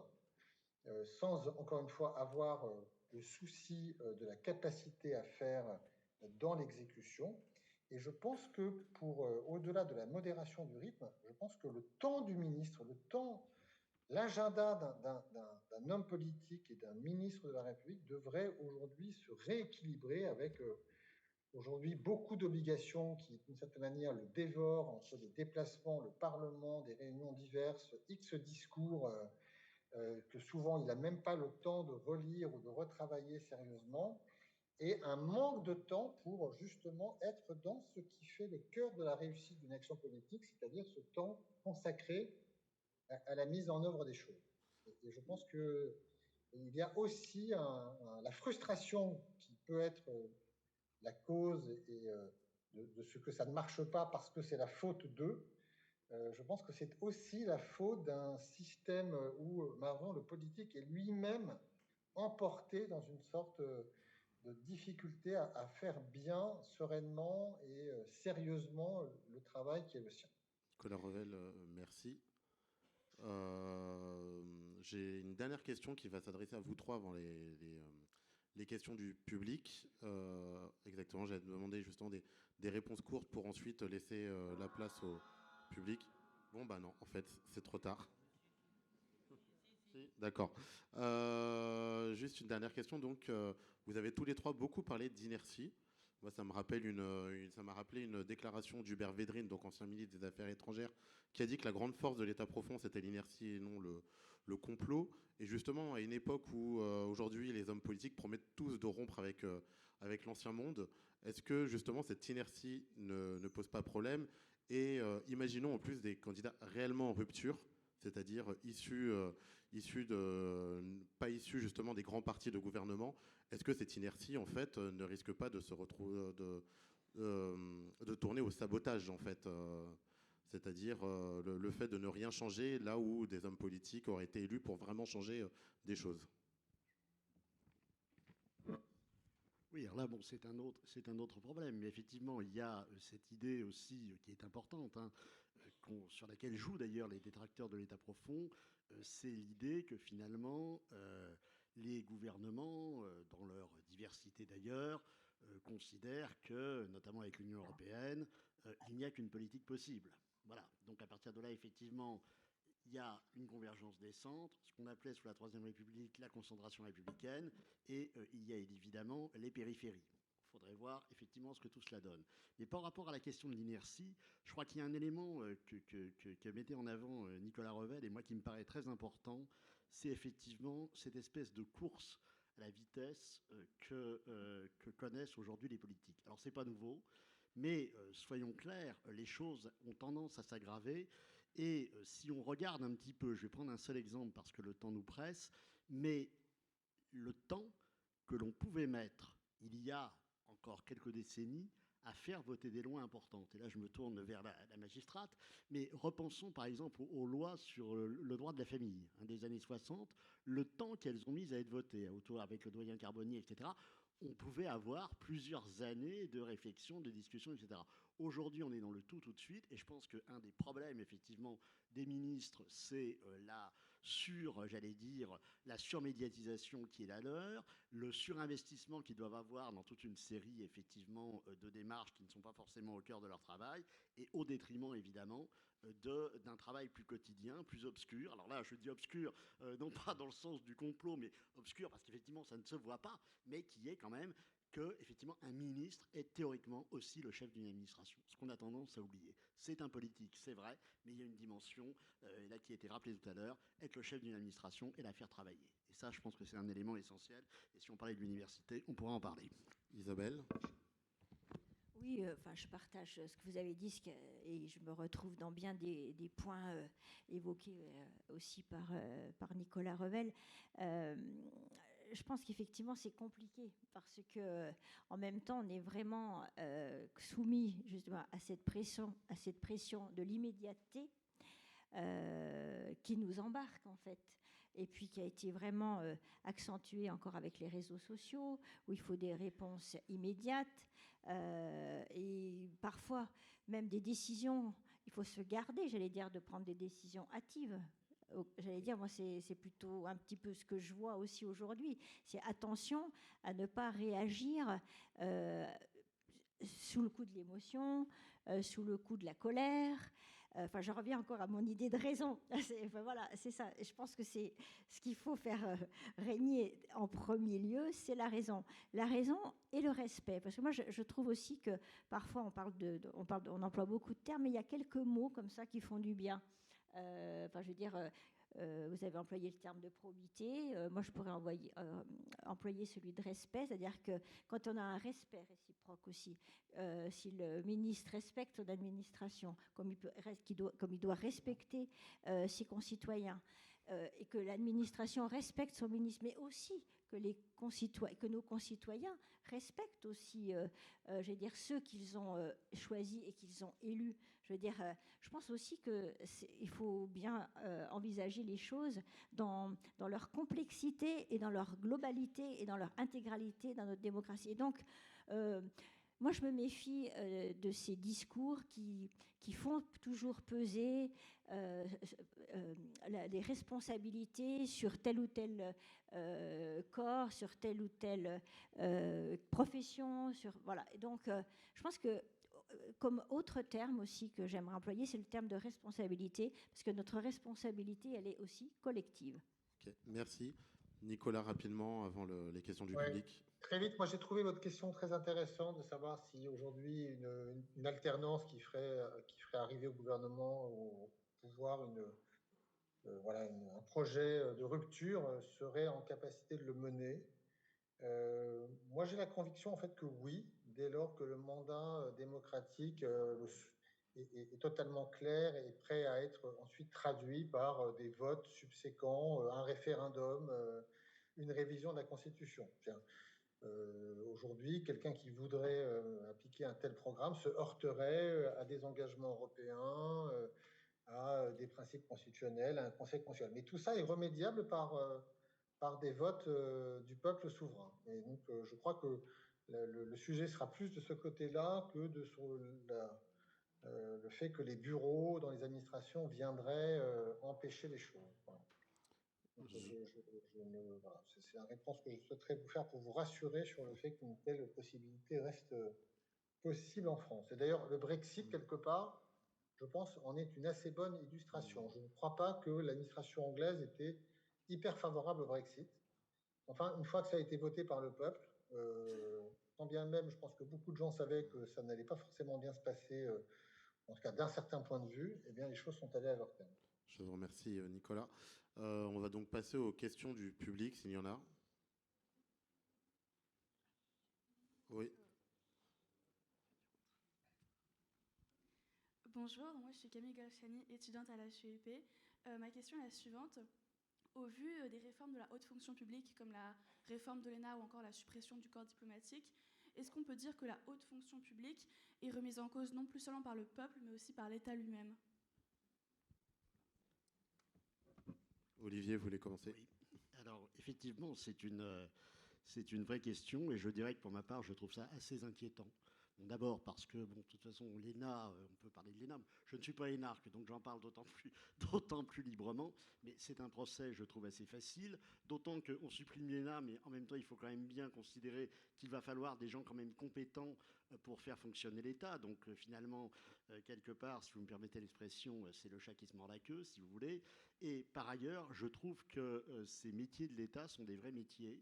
sans, encore une fois, avoir le souci de la capacité à faire dans l'exécution. Et je pense que au-delà de la modération du rythme, je pense que le temps du ministre, l'agenda d'un homme politique et d'un ministre de la République devrait aujourd'hui se rééquilibrer avec aujourd'hui beaucoup d'obligations qui, d'une certaine manière, le dévorent entre des déplacements, le Parlement, des réunions diverses, X discours que souvent il n'a même pas le temps de relire ou de retravailler sérieusement, et un manque de temps pour justement être dans ce qui fait le cœur de la réussite d'une action politique, c'est-à-dire ce temps consacré à la mise en œuvre des choses. Et je pense qu'il y a aussi la frustration qui peut être la cause de ce que ça ne marche pas parce que c'est la faute d'eux. Je pense que c'est aussi la faute d'un système où maintenant le politique est lui-même emporté dans une sorte de difficulté à faire bien, sereinement et sérieusement le travail qui est le sien. Nicolas Revel, merci. J'ai une dernière question qui va s'adresser à vous trois avant les questions du public. Exactement, j'ai demandé justement des réponses courtes pour ensuite laisser la place au public. Bon, bah non, en fait, c'est trop tard. D'accord. Juste une dernière question. Donc, vous avez tous les trois beaucoup parlé d'inertie. Moi, ça m'a rappelé une déclaration d'Hubert Védrine, donc ancien ministre des Affaires étrangères, qui a dit que la grande force de l'État profond, c'était l'inertie et non le complot. Et justement, à une époque où aujourd'hui les hommes politiques promettent tous de rompre avec l'ancien monde, est-ce que justement cette inertie ne pose pas problème? Et imaginons en plus des candidats réellement en rupture, c'est-à-dire pas issus justement des grands partis de gouvernement. Est-ce que cette inertie, en fait, ne risque pas de se retrouver, de tourner au sabotage, en fait, c'est-à-dire le fait de ne rien changer là où des hommes politiques auraient été élus pour vraiment changer des choses? Oui, alors là, bon, c'est un autre problème. Mais effectivement, il y a cette idée aussi qui est importante, hein, sur laquelle jouent d'ailleurs les détracteurs de l'État profond, c'est l'idée que finalement, les gouvernements, dans leur diversité d'ailleurs, considèrent que, notamment avec l'Union européenne, il n'y a qu'une politique possible. Voilà. Donc à partir de là, effectivement, il y a une convergence des centres, ce qu'on appelait sous la Troisième République la concentration républicaine, et il y a évidemment les périphéries. Il faudrait voir effectivement ce que tout cela donne. Mais par rapport à la question de l'inertie, je crois qu'il y a un élément que mettait en avant Nicolas Revel, et moi qui me paraît très important, c'est effectivement cette espèce de course à la vitesse que connaissent aujourd'hui les politiques. Alors c'est pas nouveau, mais soyons clairs, les choses ont tendance à s'aggraver. Et si on regarde un petit peu, je vais prendre un seul exemple parce que le temps nous presse, mais le temps que l'on pouvait mettre il y a encore quelques décennies à faire voter des lois importantes. Et là, je me tourne vers la magistrate, mais repensons par exemple aux lois sur le droit de la famille des années 60, le temps qu'elles ont mis à être votées, autour avec le doyen Carbonnier, etc. On pouvait avoir plusieurs années de réflexion, de discussion, etc. Aujourd'hui, on est dans le tout de suite, et je pense qu'un des problèmes, effectivement, des ministres, c'est la surmédiatisation qui est la leur, le surinvestissement qu'ils doivent avoir dans toute une série, effectivement, de démarches qui ne sont pas forcément au cœur de leur travail, et au détriment, évidemment, d'un travail plus quotidien, plus obscur. Alors là, je dis obscur, non pas dans le sens du complot, mais obscur parce qu'effectivement, ça ne se voit pas, mais qui est quand même que, effectivement, un ministre est théoriquement aussi le chef d'une administration. Ce qu'on a tendance à oublier. C'est un politique, c'est vrai, mais il y a une dimension, là qui a été rappelée tout à l'heure, être le chef d'une administration et la faire travailler. Et ça, je pense que c'est un élément essentiel. Et si on parlait de l'université, on pourra en parler. Isabelle ? Oui, je partage ce que vous avez dit et je me retrouve dans bien des points évoqués aussi par Nicolas Revel. Je pense qu'effectivement c'est compliqué parce que en même temps on est vraiment soumis justement à cette pression de l'immédiateté qui nous embarque en fait. Et puis qui a été vraiment accentuée encore avec les réseaux sociaux, où il faut des réponses immédiates, et parfois même des décisions, il faut se garder, j'allais dire, de prendre des décisions hâtives. J'allais dire, moi, c'est plutôt un petit peu ce que je vois aussi aujourd'hui. C'est attention à ne pas réagir sous le coup de l'émotion, sous le coup de la colère. Je reviens encore à mon idée de raison. Voilà, c'est ça. Je pense que c'est ce qu'il faut faire régner en premier lieu, c'est la raison. La raison et le respect. Parce que moi, je trouve aussi que parfois, on emploie beaucoup de termes, mais il y a quelques mots comme ça qui font du bien. Vous avez employé le terme de probité. Moi, je pourrais employer celui de respect, c'est-à-dire que quand on a un respect réciproque aussi, si le ministre respecte son administration, comme il doit respecter ses concitoyens, et que l'administration respecte son ministre, mais aussi que nos concitoyens respectent aussi, ceux qu'ils ont choisis et qu'ils ont élus. Je pense aussi qu'il faut bien envisager les choses dans leur complexité et dans leur globalité et dans leur intégralité dans notre démocratie. Et donc, moi, je me méfie de ces discours qui font toujours peser les responsabilités sur tel ou tel corps, sur telle ou telle profession. Voilà. Et donc, je pense que comme autre terme aussi que j'aimerais employer, c'est le terme de responsabilité, parce que notre responsabilité, elle est aussi collective. Okay, merci. Nicolas, rapidement, avant les questions du public. Très vite, moi j'ai trouvé votre question très intéressante de savoir si aujourd'hui une alternance qui ferait arriver au gouvernement, au pouvoir, un projet de rupture serait en capacité de le mener. Moi j'ai la conviction en fait que oui, dès lors que le mandat démocratique est totalement clair et prêt à être ensuite traduit par des votes subséquents, un référendum, une révision de la Constitution. Aujourd'hui, quelqu'un qui voudrait appliquer un tel programme se heurterait à des engagements européens, à des principes constitutionnels, à un conseil constitutionnel. Mais tout ça est remédiable par des votes du peuple souverain. Et donc, je crois que le sujet sera plus de ce côté-là que le fait que les bureaux dans les administrations viendraient empêcher les choses. Voilà. C'est la réponse que je souhaiterais vous faire pour vous rassurer sur le fait qu'une telle possibilité reste possible en France. Et d'ailleurs, le Brexit, quelque part, je pense, en est une assez bonne illustration. Je ne crois pas que l'administration anglaise était hyper favorable au Brexit. Enfin, une fois que ça a été voté par le peuple, tant bien même, je pense que beaucoup de gens savaient que ça n'allait pas forcément bien se passer, en tout cas d'un certain point de vue, eh bien les choses sont allées à leur terme. Je vous remercie, Nicolas. On va donc passer aux questions du public, s'il y en a. Oui. Bonjour, moi je suis Camille Galchani, étudiante à la HEP. Ma question est la suivante. Au vu des réformes de la haute fonction publique, comme la réforme de l'ENA ou encore la suppression du corps diplomatique, est-ce qu'on peut dire que la haute fonction publique est remise en cause non plus seulement par le peuple, mais aussi par l'État lui-même? Olivier, vous voulez commencer? Oui. Alors, effectivement, c'est une vraie question, et je dirais que pour ma part, je trouve ça assez inquiétant. Bon, d'abord parce que, bon, de toute façon, l'ENA, on peut parler de l'ENA, je ne suis pas énarque, donc j'en parle d'autant plus librement, mais c'est un procès, je trouve, assez facile, d'autant qu'on supprime l'ENA, mais en même temps, il faut quand même bien considérer qu'il va falloir des gens quand même compétents pour faire fonctionner l'État. Donc, finalement, quelque part, si vous me permettez l'expression, c'est le chat qui se mord la queue, si vous voulez. Et par ailleurs, je trouve que ces métiers de l'État sont des vrais métiers.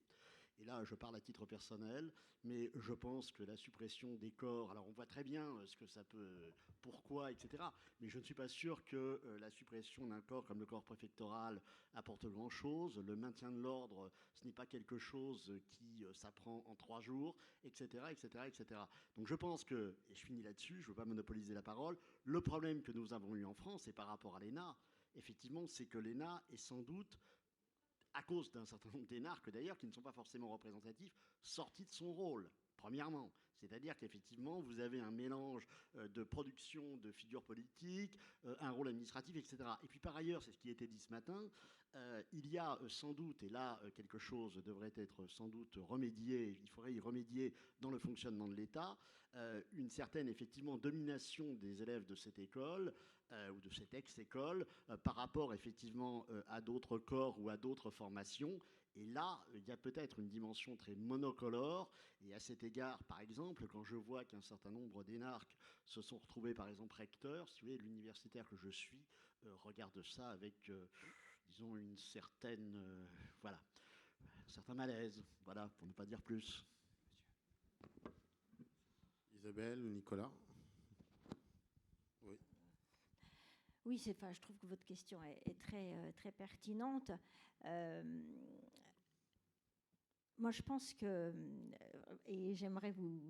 Et là, je parle à titre personnel, mais je pense que la suppression des corps, alors on voit très bien ce que ça peut, pourquoi, etc. Mais je ne suis pas sûr que la suppression d'un corps comme le corps préfectoral apporte grand-chose. Le maintien de l'ordre, ce n'est pas quelque chose qui s'apprend en 3 jours, etc., etc., etc. Donc je pense que, et je finis là-dessus, je ne veux pas monopoliser la parole, le problème que nous avons eu en France, et par rapport à l'ENA, effectivement, c'est que l'ENA est sans doute, à cause d'un certain nombre d'énarques d'ailleurs, qui ne sont pas forcément représentatifs, sortis de son rôle, premièrement. C'est-à-dire qu'effectivement, vous avez un mélange de production de figures politiques, un rôle administratif, etc. Et puis par ailleurs, c'est ce qui a été dit ce matin, il y a sans doute, et là quelque chose devrait être sans doute remédié, il faudrait y remédier dans le fonctionnement de l'État, une certaine effectivement domination des élèves de cette école, ou de cette ex-école, par rapport effectivement à d'autres corps ou à d'autres formations. Et là, il y a peut-être une dimension très monocolore. Et à cet égard, par exemple, quand je vois qu'un certain nombre d'énarques se sont retrouvés, par exemple, recteurs, si vous voulez, l'universitaire que je suis regarde ça avec, disons, une certaine, voilà, un certain malaise, voilà, pour ne pas dire plus. Isabelle, Nicolas? Oui. Oui, enfin, je trouve que votre question est très, très pertinente. Moi, je pense que, et j'aimerais vous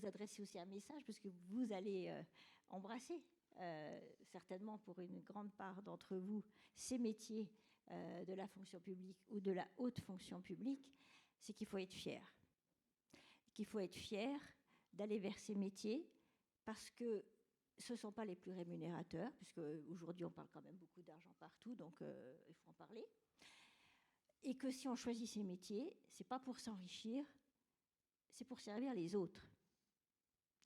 adresser aussi un message, parce que vous allez embrasser, certainement pour une grande part d'entre vous, ces métiers de la fonction publique ou de la haute fonction publique, c'est qu'il faut être fier. Qu'il faut être fier d'aller vers ces métiers, parce que ce ne sont pas les plus rémunérateurs, puisque aujourd'hui on parle quand même beaucoup d'argent partout, donc il faut en parler. Et que si on choisit ces métiers, ce n'est pas pour s'enrichir, c'est pour servir les autres.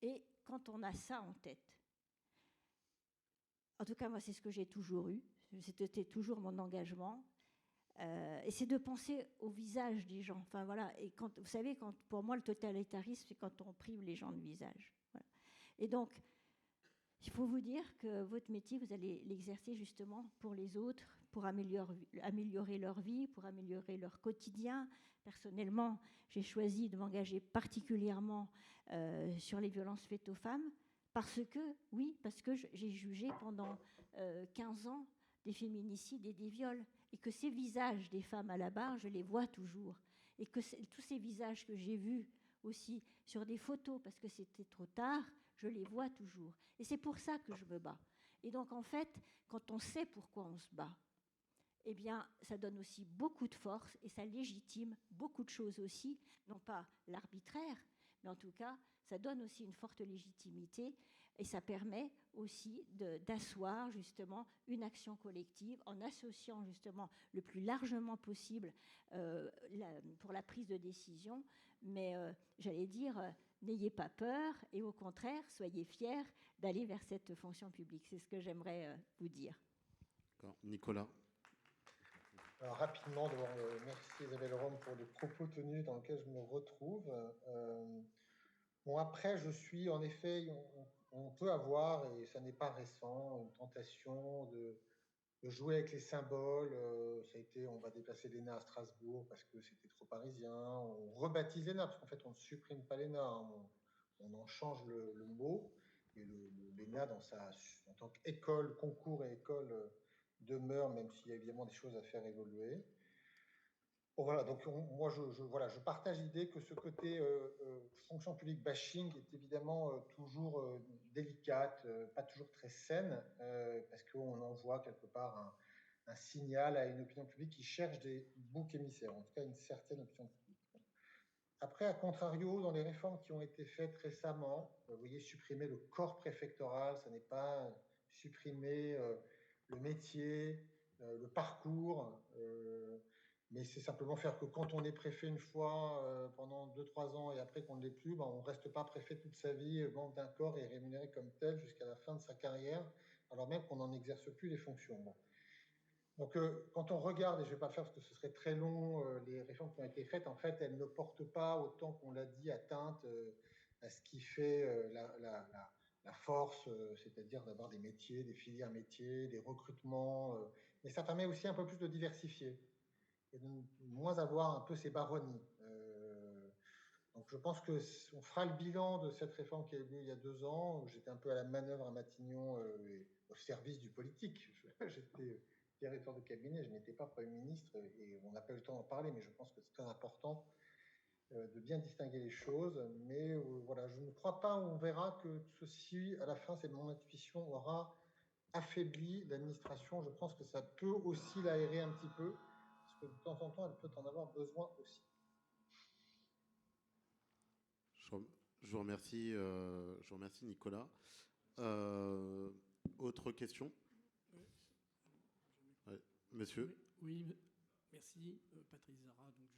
Et quand on a ça en tête, en tout cas moi c'est ce que j'ai toujours eu, c'était toujours mon engagement, et c'est de penser au visage des gens. Enfin voilà, et quand, vous savez, pour moi le totalitarisme, c'est quand on prive les gens de visage. Voilà. Et donc, il faut vous dire que votre métier, vous allez l'exercer justement pour les autres, pour améliorer leur vie, pour améliorer leur quotidien. Personnellement, j'ai choisi de m'engager particulièrement sur les violences faites aux femmes parce que j'ai jugé pendant 15 ans des féminicides et des viols, et que ces visages des femmes à la barre, je les vois toujours. Et que tous ces visages que j'ai vus aussi sur des photos, parce que c'était trop tard, je les vois toujours. Et c'est pour ça que je me bats. Et donc, en fait, quand on sait pourquoi on se bat, eh bien, ça donne aussi beaucoup de force et ça légitime beaucoup de choses aussi, non pas l'arbitraire, mais en tout cas, ça donne aussi une forte légitimité et ça permet aussi d'asseoir justement une action collective en associant justement le plus largement possible pour la prise de décision. Mais j'allais dire, n'ayez pas peur et au contraire, soyez fiers d'aller vers cette fonction publique. C'est ce que j'aimerais vous dire. D'accord. Nicolas? Alors, rapidement, merci Isabelle Rome pour les propos tenus dans lesquels je me retrouve. Bon, après, je suis en effet, on peut avoir, et ça n'est pas récent, une tentation de jouer avec les symboles. Ça a été, on va déplacer l'ENA à Strasbourg parce que c'était trop parisien. On rebaptise l'ENA parce qu'en fait, on ne supprime pas l'ENA. On en change le mot. Et l'ENA, en tant qu'école, concours et école, demeure, même s'il y a évidemment des choses à faire évoluer. Bon, voilà, donc moi, je partage l'idée que ce côté fonction publique bashing est évidemment toujours délicate, pas toujours très saine, parce qu'on envoie quelque part un signal à une opinion publique qui cherche des boucs émissaires, en tout cas une certaine opinion publique. Après, à contrario, dans les réformes qui ont été faites récemment, vous voyez, supprimer le corps préfectoral, ça n'est pas supprimer le métier, le parcours, mais c'est simplement faire que quand on est préfet une fois pendant 2-3 ans et après qu'on ne l'est plus, ben, on ne reste pas préfet toute sa vie, membre d'un corps et rémunéré comme tel jusqu'à la fin de sa carrière, alors même qu'on n'en exerce plus les fonctions. Bon. Donc, quand on regarde, et je ne vais pas le faire parce que ce serait très long, les réformes qui ont été faites, en fait, elles ne portent pas, autant qu'on l'a dit, atteinte à ce qui fait la force, c'est-à-dire d'avoir des métiers, des filières métiers, des recrutements. Mais ça permet aussi un peu plus de diversifier et de moins avoir un peu ces baronnies. Donc, je pense qu'on fera le bilan de cette réforme qui a eu lieu il y a 2 ans. J'étais un peu à la manœuvre à Matignon, au service du politique. J'étais directeur de cabinet, je n'étais pas Premier ministre et on n'a pas eu le temps d'en parler, mais je pense que c'est très important de bien distinguer les choses. Mais voilà, je ne crois pas, on verra que ceci, à la fin, c'est mon intuition, aura affaibli l'administration. Je pense que ça peut aussi l'aérer un petit peu, parce que de temps en temps, elle peut en avoir besoin aussi. Je vous remercie Nicolas. Autre question? Ouais, monsieur. Oui, merci, Patrice Zara. Donc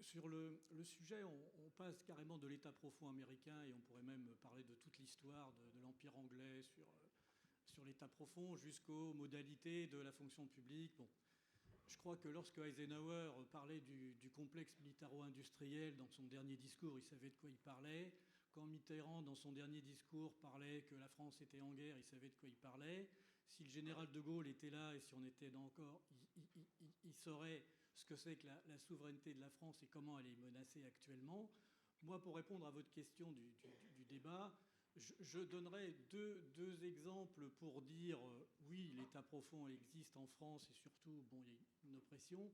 sur le sujet, on passe carrément de l'État profond américain, et on pourrait même parler de toute l'histoire de l'Empire anglais sur l'État profond jusqu'aux modalités de la fonction publique. Bon, je crois que lorsque Eisenhower parlait du complexe militaro-industriel dans son dernier discours, il savait de quoi il parlait. Quand Mitterrand, dans son dernier discours, parlait que la France était en guerre, il savait de quoi il parlait. Si le général de Gaulle était là et si on était encore, il saurait ce que c'est que la souveraineté de la France et comment elle est menacée actuellement. Moi, pour répondre à votre question du débat, je donnerai deux exemples pour dire oui, l'État profond existe en France et surtout, bon, il y a une oppression.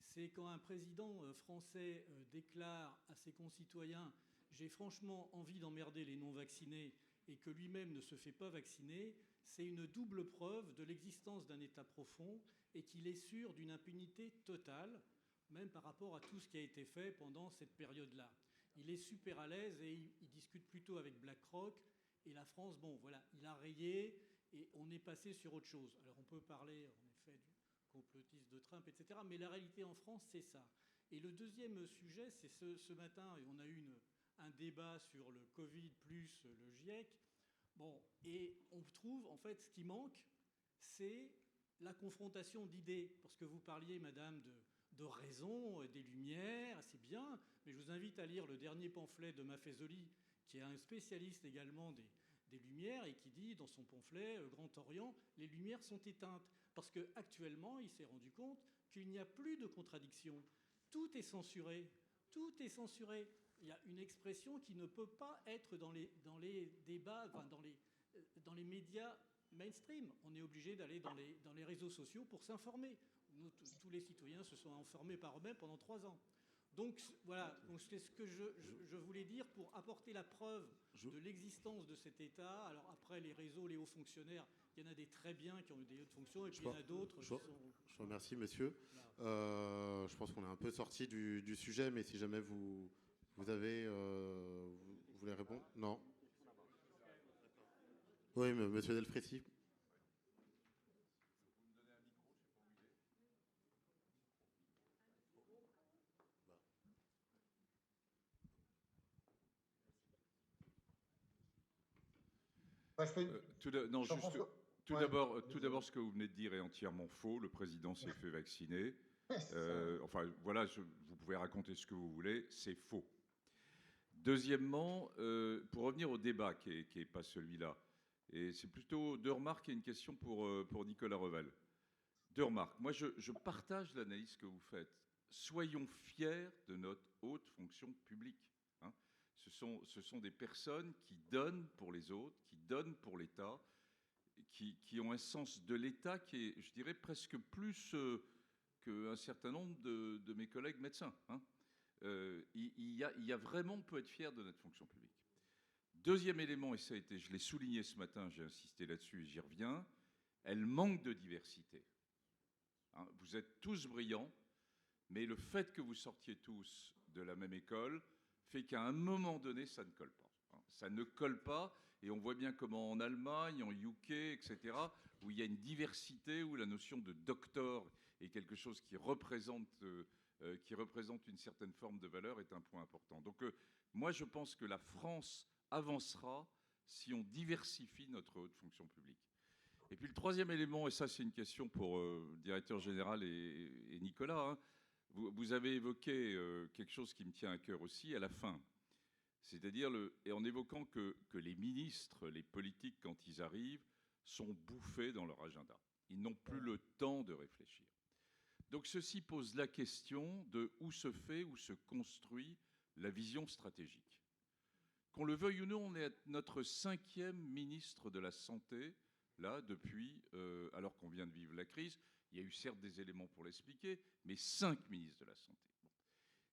C'est quand un président français déclare à ses concitoyens « j'ai franchement envie d'emmerder les non-vaccinés » et que lui-même ne se fait pas vacciner, c'est une double preuve de l'existence d'un État profond et qu'il est sûr d'une impunité totale, même par rapport à tout ce qui a été fait pendant cette période-là. Il est super à l'aise et il discute plutôt avec BlackRock. Et la France, bon, voilà, il a rayé et on est passé sur autre chose. Alors on peut parler, en effet, du complotisme de Trump, etc. Mais la réalité en France, c'est ça. Et le deuxième sujet, c'est ce matin, et on a eu un débat sur le Covid plus le GIEC. Bon, et on trouve, en fait, ce qui manque, c'est la confrontation d'idées. Parce que vous parliez, madame, de raison, des lumières, c'est bien, mais je vous invite à lire le dernier pamphlet de Maffezoli, qui est un spécialiste également des lumières, et qui dit dans son pamphlet Grand Orient, les lumières sont éteintes. Parce qu'actuellement, il s'est rendu compte qu'il n'y a plus de contradiction. Tout est censuré. Tout est censuré. Il y a une expression qui ne peut pas être dans les débats, enfin dans les médias mainstream. On est obligé d'aller dans les réseaux sociaux pour s'informer. Nous, tous les citoyens se sont informés par eux-mêmes pendant 3 ans. Donc voilà, donc c'est ce que je voulais dire pour apporter la preuve de l'existence de cet État. Alors après, les réseaux, les hauts fonctionnaires, il y en a des très bien qui ont eu des hautes fonctions, et puis il y en a d'autres qui sont... Je vous remercie, monsieur. Je pense qu'on est un peu sorti du sujet, mais si jamais vous avez... vous voulez répondre? Non. Oui, monsieur Delfrécy. Tout d'abord, ce que vous venez de dire est entièrement faux. Le président s'est fait vacciner. Enfin, voilà, vous pouvez raconter ce que vous voulez, c'est faux. Deuxièmement, pour revenir au débat, qui n'est pas celui-là, et c'est plutôt deux remarques et une question pour Nicolas Revel. Deux remarques. Moi, je partage l'analyse que vous faites. Soyons fiers de notre haute fonction publique. Hein. Ce sont des personnes qui donnent pour les autres, qui donnent pour l'État, qui ont un sens de l'État qui est, je dirais, presque plus qu'un certain nombre de mes collègues médecins. Hein. Il y a vraiment, on peut être fier de notre fonction publique. Deuxième élément, et ça a été, je l'ai souligné ce matin, j'ai insisté là-dessus et j'y reviens, elle manque de diversité. Hein, vous êtes tous brillants, mais le fait que vous sortiez tous de la même école fait qu'à un moment donné, ça ne colle pas. Hein, ça ne colle pas, et on voit bien comment en Allemagne, en UK, etc., où il y a une diversité, où la notion de docteur est quelque chose qui représente une certaine forme de valeur, est un point important. Donc moi, je pense que la France avancera si on diversifie notre haute fonction publique. Et puis le troisième élément, et ça c'est une question pour le directeur général et Nicolas, hein, vous avez évoqué quelque chose qui me tient à cœur aussi à la fin, c'est-à-dire et en évoquant que les ministres, les politiques, quand ils arrivent, sont bouffés dans leur agenda. Ils n'ont plus le temps de réfléchir. Donc ceci pose la question de où se fait, où se construit la vision stratégique. Qu'on le veuille ou non, on est notre 5e ministre de la Santé, là, depuis, alors qu'on vient de vivre la crise. Il y a eu certes des éléments pour l'expliquer, mais 5 ministres de la Santé. Bon.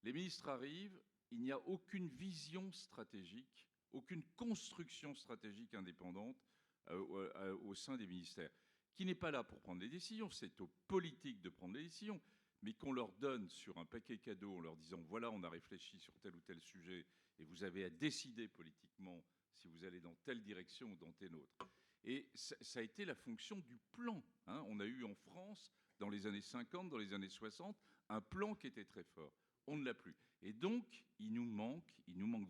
Les ministres arrivent, il n'y a aucune vision stratégique, aucune construction stratégique indépendante au sein des ministères, qui n'est pas là pour prendre les décisions, c'est aux politiques de prendre les décisions, mais qu'on leur donne sur un paquet cadeau en leur disant « voilà, on a réfléchi sur tel ou tel sujet et vous avez à décider politiquement si vous allez dans telle direction ou dans telle autre ». Et ça a été la fonction du plan. Hein. On a eu en France, dans les années 50, dans les années 60, un plan qui était très fort. On ne l'a plus. Et donc, il nous manque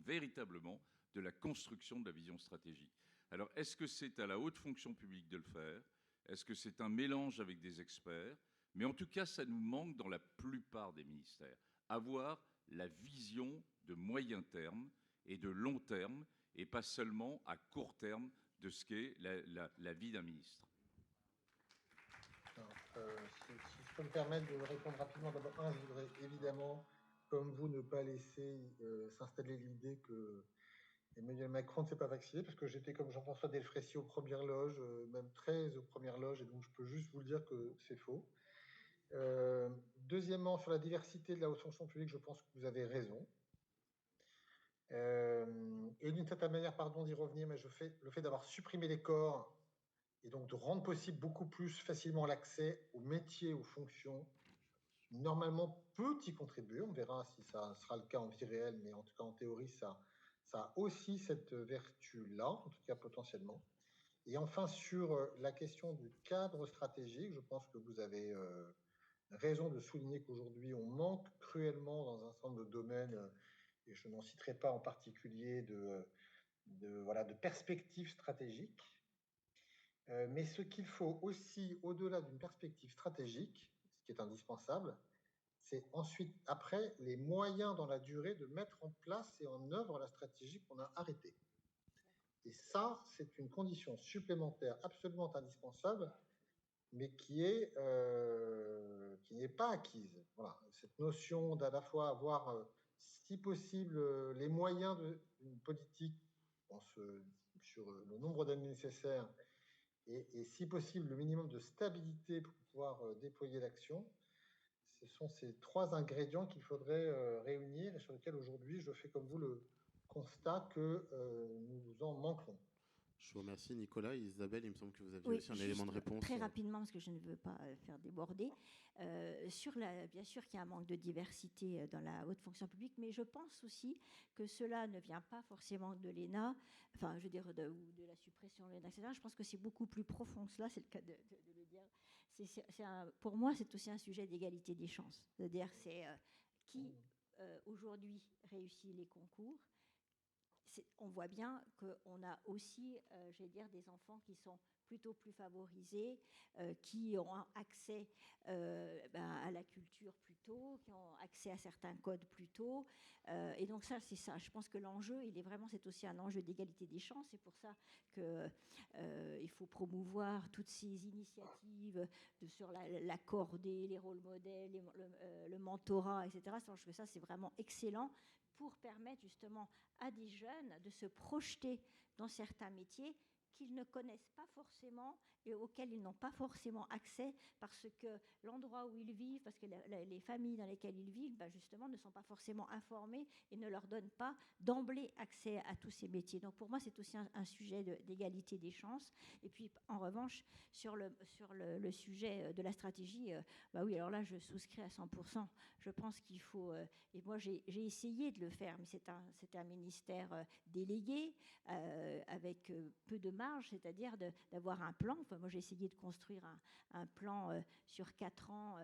véritablement de la construction de la vision stratégique. Alors, est-ce que c'est à la haute fonction publique de le faire ? Est-ce que c'est un mélange avec des experts ? Mais en tout cas, ça nous manque dans la plupart des ministères. Avoir la vision de moyen terme et de long terme, et pas seulement à court terme de ce qu'est la vie d'un ministre. Alors, si je peux me permettre de répondre rapidement, d'abord, je voudrais évidemment, comme vous, ne pas laisser s'installer l'idée que Emmanuel Macron ne s'est pas vacciné, parce que j'étais comme Jean-François Delfrécy aux premières loges, même 13 aux premières loges, et donc je peux juste vous le dire que c'est faux. Deuxièmement, sur la diversité de la haute fonction publique, je pense que vous avez raison. Et d'une certaine manière, pardon d'y revenir, mais le fait d'avoir supprimé les corps et donc de rendre possible beaucoup plus facilement l'accès aux métiers, aux fonctions, normalement peut y contribuer. On verra si ça sera le cas en vie réelle, mais en tout cas en théorie, ça a aussi cette vertu-là, en tout cas potentiellement. Et enfin, sur la question du cadre stratégique, je pense que vous avez raison de souligner qu'aujourd'hui, on manque cruellement dans un certain nombre de domaines, et je n'en citerai pas en particulier de perspectives stratégiques. Mais ce qu'il faut aussi, au-delà d'une perspective stratégique, ce qui est indispensable, c'est ensuite, après, les moyens dans la durée de mettre en place et en œuvre la stratégie qu'on a arrêtée. Et ça, c'est une condition supplémentaire absolument indispensable, mais qui n'est pas acquise. Voilà. Cette notion d'à la fois avoir, si possible, les moyens d'une politique sur le nombre d'années nécessaires et si possible, le minimum de stabilité pour pouvoir déployer l'action, ce sont ces 3 ingrédients qu'il faudrait réunir et sur lesquels aujourd'hui je fais comme vous le constat que nous en manquons. Je vous remercie Nicolas. Isabelle, il me semble que vous aviez aussi un élément de réponse. Très rapidement, parce que je ne veux pas faire déborder. Bien sûr qu'il y a un manque de diversité dans la haute fonction publique, mais je pense aussi que cela ne vient pas forcément de l'ENA, enfin, je veux dire, ou de la suppression de l'ENA, etc. Je pense que c'est beaucoup plus profond que cela, c'est le cas de le dire. Pour moi, c'est aussi un sujet d'égalité des chances. C'est-à-dire, c'est qui aujourd'hui réussit les concours. On voit bien qu'on a aussi, des enfants qui sont plutôt plus favorisés, qui ont accès à la culture plus tôt, qui ont accès à certains codes plus tôt. Et donc ça, c'est ça. Je pense que l'enjeu, c'est aussi un enjeu d'égalité des chances. C'est pour ça qu'il faut promouvoir toutes ces initiatives sur la cordée, les rôles modèles, le mentorat, etc. Je trouve que ça, c'est vraiment excellent pour permettre justement à des jeunes de se projeter dans certains métiers qu'ils ne connaissent pas forcément et auxquels ils n'ont pas forcément accès parce que l'endroit où ils vivent, parce que les familles dans lesquelles ils vivent, justement, ne sont pas forcément informées et ne leur donnent pas d'emblée accès à tous ces métiers. Donc pour moi, c'est aussi un sujet d'égalité des chances. Et puis, en revanche, sur le sujet de la stratégie, oui, alors là, je souscris à 100%. Je pense qu'il faut... et moi, j'ai essayé de le faire, mais c'est un ministère délégué avec peu de marge, c'est-à-dire d'avoir un plan. Enfin, moi, j'ai essayé de construire un plan sur 4 ans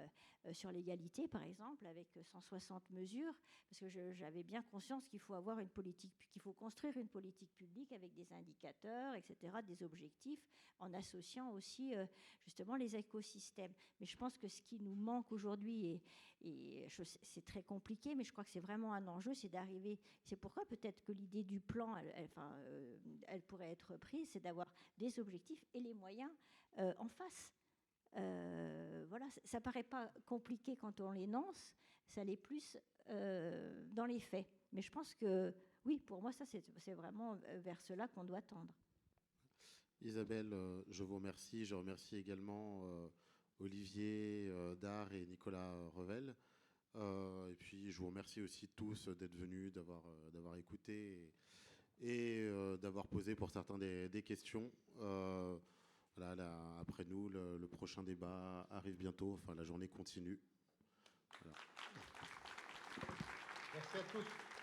sur l'égalité, par exemple, avec 160 mesures, parce que j'avais bien conscience qu'il faut avoir qu'il faut construire une politique publique avec des indicateurs, etc., des objectifs, en associant aussi justement les écosystèmes. Mais je pense que ce qui nous manque aujourd'hui, c'est très compliqué, mais je crois que c'est vraiment un enjeu, c'est d'arriver. C'est pourquoi peut-être que l'idée du plan, elle pourrait être prise, c'est d'avoir des objectifs et les moyens en face. Voilà, ça paraît pas compliqué quand on l'énonce, ça l'est plus dans les faits. Mais je pense que, oui, pour moi, ça, c'est vraiment vers cela qu'on doit tendre. Isabelle, je vous remercie. Je remercie également Olivier Dard et Nicolas Revel. Et puis, je vous remercie aussi tous d'être venus, d'avoir écouté et d'avoir posé pour certains des questions. Voilà, après nous, le prochain débat arrive bientôt. Enfin, la journée continue. Voilà. Merci à tous.